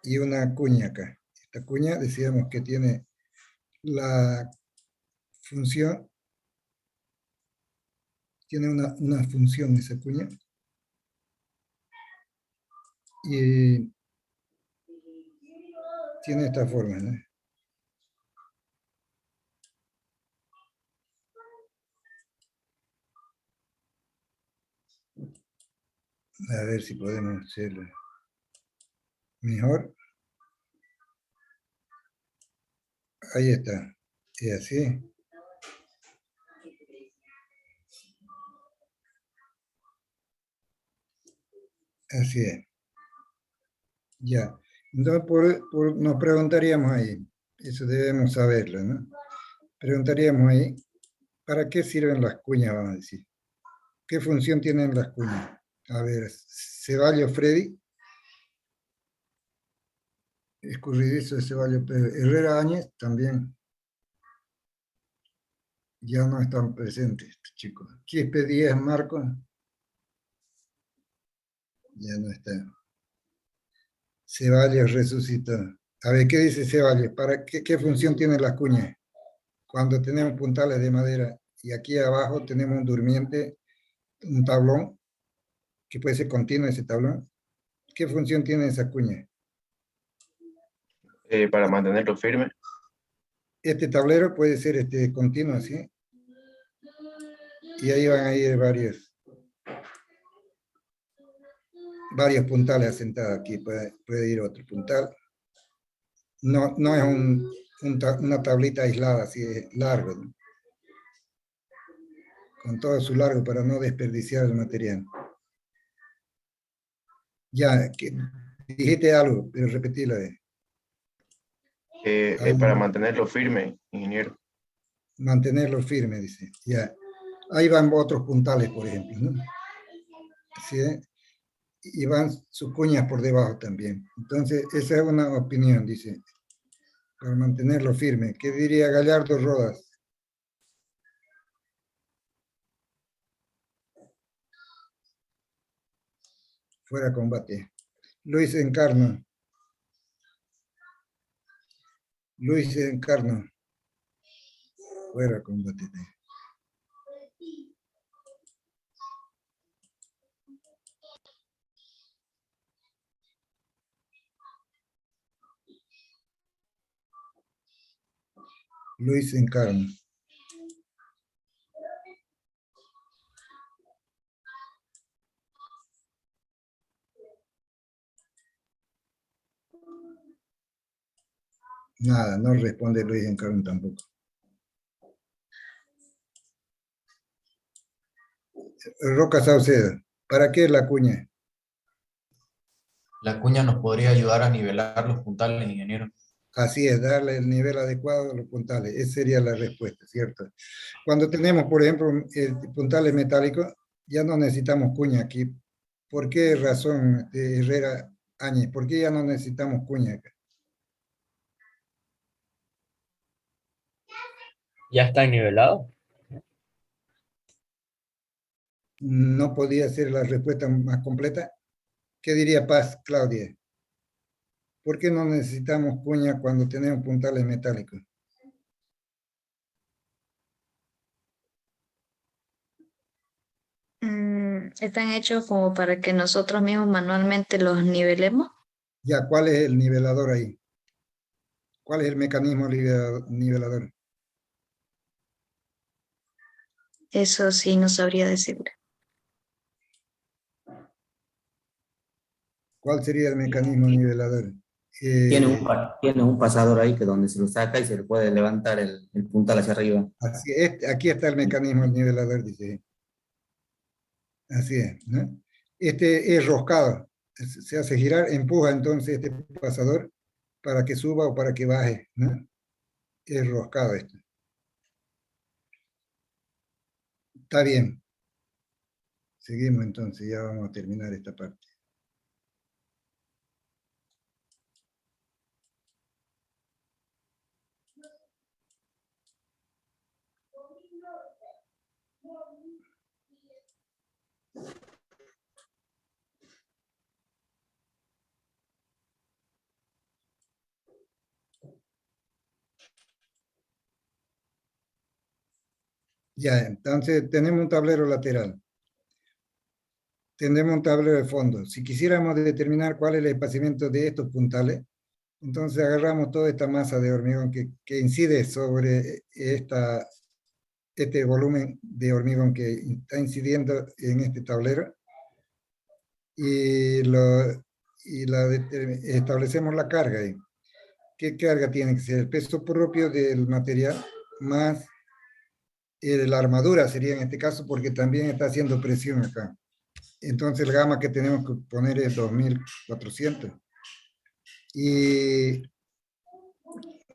Y una cuña acá. Esta cuña decíamos que tiene la función, tiene una función esa cuña, y tiene esta forma, ¿no? A ver si podemos hacerlo mejor. Ahí está. Y así. Así es. Ya. Entonces, nos preguntaríamos ahí, eso debemos saberlo, ¿no? Preguntaríamos ahí, ¿para qué sirven las cuñas, vamos a decir? ¿Qué función tienen las cuñas? A ver, Ceballos Freddy. Escurridizo de Ceballos Herrera Áñez también. Ya no están presentes estos chicos. Quispe Díaz Marco. Ya no está. Ceballos resucitó. A ver, ¿qué dice Ceballos? ¿Para qué función tienen las cuñas? Cuando tenemos puntales de madera y aquí abajo tenemos un durmiente, un tablón, que puede ser continuo ese tablón. ¿Qué función tiene esa cuña?
Para mantenerlo firme.
Este tablero puede ser continuo, ¿sí? Y ahí van a ir varios puntales asentados aquí. Puede ir otro puntal. No es una tablita aislada, así es largo, ¿no? Con todo su largo para no desperdiciar el material. Ya, dijiste algo, pero repetilo.
Para mantenerlo firme, ingeniero.
Mantenerlo firme, dice. Ya. Ahí van otros puntales, por ejemplo, ¿no? ¿Sí? Y van sus cuñas por debajo también. Entonces, esa es una opinión, dice. Para mantenerlo firme. ¿Qué diría Gallardo Rodas? Fuera combate. Luis Encarno. Luis Encarno. Fuera combate. Luis Encarno. Nada, no responde Luis Encarno tampoco. Roca Saucedo, ¿para qué la cuña?
La cuña nos podría ayudar a nivelar los puntales, ingeniero.
Así es, darle el nivel adecuado a los puntales. Esa sería la respuesta, ¿cierto? Cuando tenemos, por ejemplo, puntales metálicos, ya no necesitamos cuña aquí. ¿Por qué razón, Herrera Áñez? ¿Por qué ya no necesitamos cuña acá?
¿Ya está nivelado?
¿No podía ser la respuesta más completa? ¿Qué diría Paz, Claudia? ¿Por qué no necesitamos cuña cuando tenemos puntales metálicos?
Están hechos como para que nosotros mismos manualmente los nivelemos.
Ya, ¿cuál es el nivelador ahí? ¿Cuál es el mecanismo nivelador?
Eso sí, no sabría decirle.
¿Cuál sería el mecanismo nivelador?
Tiene un pasador ahí que donde se lo saca y se le puede levantar el puntal hacia arriba.
Así es, aquí está el mecanismo del nivelador, dice. Así es, ¿no? Este es roscado, se hace girar, empuja entonces este pasador para que suba o para que baje, ¿no? Es roscado esto. Está bien. Seguimos entonces, ya vamos a terminar esta parte. Ya, entonces tenemos un tablero lateral. Tenemos un tablero de fondo. Si quisiéramos determinar cuál es el espaciamiento de estos puntales, entonces agarramos toda esta masa de hormigón que incide sobre este volumen de hormigón que está incidiendo en este tablero y establecemos la carga ahí. ¿Qué carga tiene que ser? El peso propio del material más la armadura sería en este caso porque también está haciendo presión acá. Entonces el gamma que tenemos que poner es 2400. Y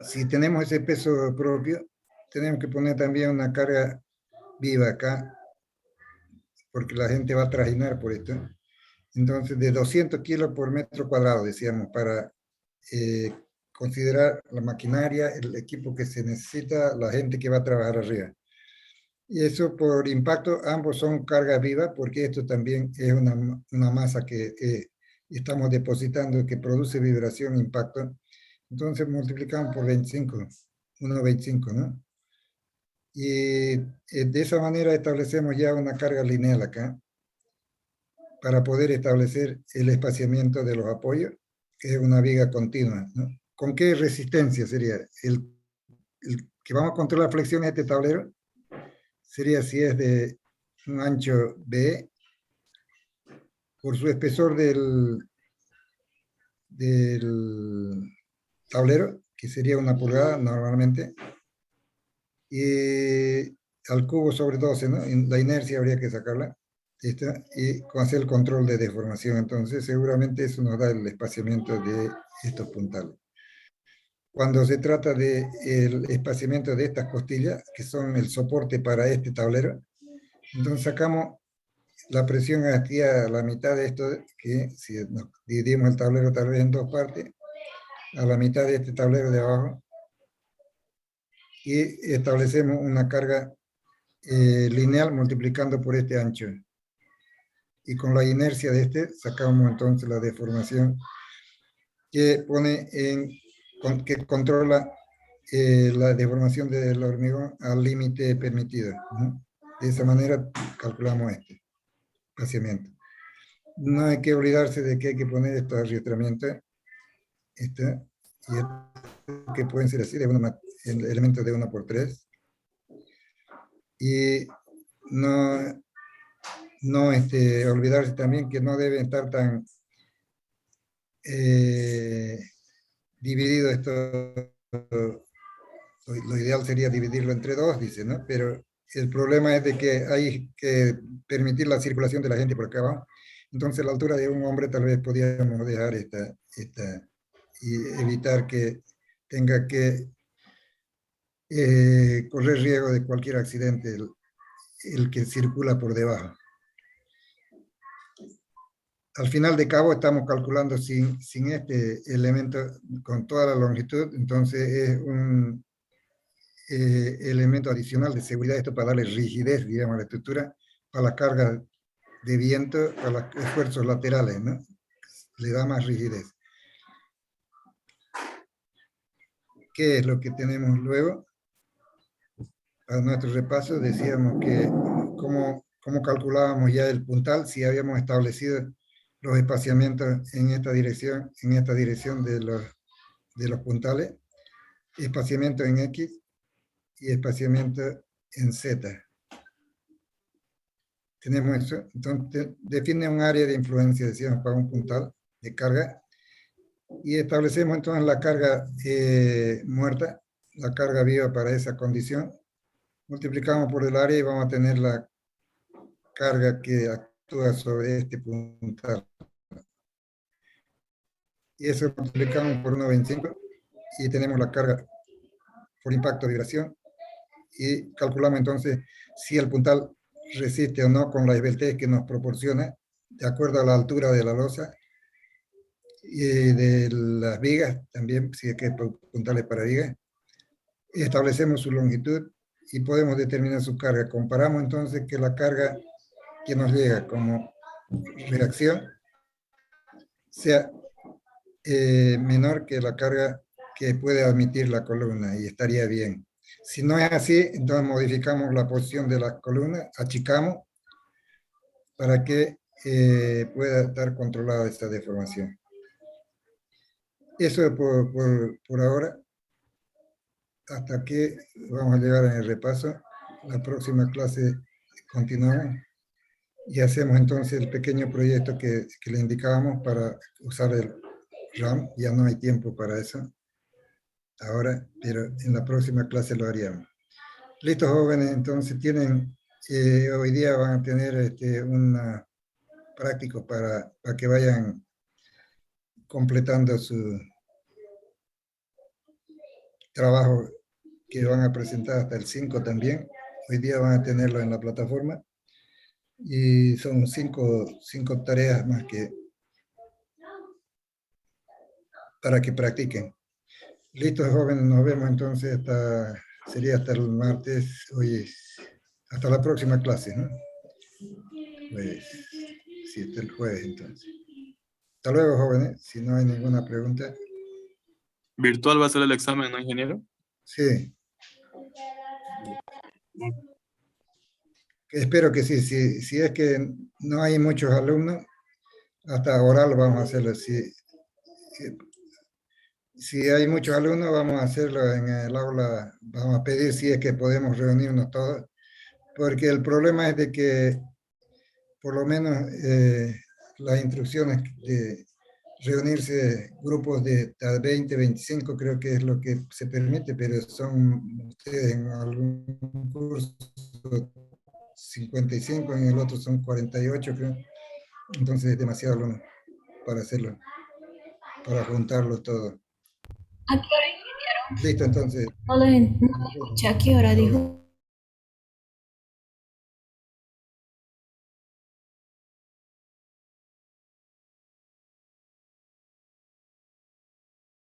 si tenemos ese peso propio, tenemos que poner también una carga viva acá, porque la gente va a trajinar por esto. Entonces, de 200 kilos por metro cuadrado, decíamos, para considerar la maquinaria, el equipo que se necesita, la gente que va a trabajar arriba. Y eso por impacto, ambos son carga viva, porque esto también es una masa que estamos depositando, que produce vibración, impacto. Entonces multiplicamos por 25, 1,25, ¿no? Y de esa manera establecemos ya una carga lineal acá, para poder establecer el espaciamiento de los apoyos, que es una viga continua, ¿no? ¿Con qué resistencia sería? El que vamos a controlar flexión de este tablero sería si es de un ancho B, por su espesor del tablero, que sería 1 pulgada normalmente, y al cubo sobre 12, ¿no? La inercia habría que sacarla, esta, y hacer el control de deformación. Entonces seguramente eso nos da el espaciamiento de estos puntales. Cuando se trata del espaciamiento de estas costillas, que son el soporte para este tablero, entonces sacamos la presión aquí a la mitad de esto, que si nos dividimos el tablero tal vez en dos partes, a la mitad de este tablero de abajo, y establecemos una carga lineal multiplicando por este ancho. Y con la inercia de este sacamos entonces la deformación que que controla la deformación del hormigón al límite permitido, ¿no? De esa manera calculamos este espaciamiento. No hay que olvidarse de que hay que poner estos arrietramientos, que pueden ser así, elementos de 1×3. Y no olvidarse también que no deben estar tan dividido esto. Lo ideal sería dividirlo entre dos, dice, ¿no? Pero el problema es de que hay que permitir la circulación de la gente por acá abajo. Entonces la altura de un hombre tal vez podríamos dejar esta y evitar que tenga que correr riesgo de cualquier accidente el que circula por debajo. Al final de cabo estamos calculando sin este elemento con toda la longitud, entonces es un elemento adicional de seguridad, esto para darle rigidez, digamos, a la estructura, para la carga de viento, para los esfuerzos laterales, ¿no? Le da más rigidez. ¿Qué es lo que tenemos luego? A nuestro repaso decíamos que cómo calculábamos ya el puntal, si habíamos establecido los espaciamientos en esta dirección de los puntales, espaciamiento en X y espaciamiento en Z. Tenemos eso, entonces define un área de influencia, decíamos, para un puntal de carga, Y establecemos entonces la carga muerta, la carga viva para esa condición. Multiplicamos por el área y vamos a tener la carga que actúa sobre este puntal. Y eso lo multiplicamos por 1,25 y tenemos la carga por impacto de vibración. Y calculamos entonces si el puntal resiste o no con la esbeltez que nos proporciona, de acuerdo a la altura de la losa y de las vigas, también, si es que puntales para vigas. Establecemos su longitud y podemos determinar su carga. Comparamos entonces que la carga que nos llega como reacción sea menor que la carga que puede admitir la columna y estaría bien. Si no es así, entonces modificamos la posición de la columna, achicamos para que pueda estar controlada esta deformación. Eso es por ahora. Hasta que vamos a llegar en el repaso. La próxima clase continuamos y hacemos entonces el pequeño proyecto que le indicábamos para usar el RAM. Ya no hay tiempo para eso ahora, pero en la próxima clase lo haríamos. Listo, jóvenes, entonces tienen, hoy día van a tener una práctico para que vayan completando su trabajo que van a presentar hasta el 5 también. Hoy día van a tenerlo en la plataforma y son cinco tareas más que para que practiquen. Listo, jóvenes, nos vemos entonces sería hasta el martes, hasta la próxima clase, ¿no? Pues, sí, hasta el jueves entonces. Hasta luego, jóvenes, si no hay ninguna pregunta.
¿Virtual va a ser el examen, no, ingeniero?
Sí. Espero que sí, si es que no hay muchos alumnos, hasta oral vamos a hacerlo. Si hay muchos alumnos, vamos a hacerlo en el aula, vamos a pedir si es que podemos reunirnos todos, porque el problema es de que por lo menos las instrucciones de reunirse grupos de 20, 25 creo que es lo que se permite, pero son ustedes en algún curso 55, en el otro son 48 creo, entonces es demasiado alumno para hacerlo, para juntarlo todo.
¿A qué hora, ingeniero?
Listo, entonces.
No lo escuché. ¿A qué hora dijo?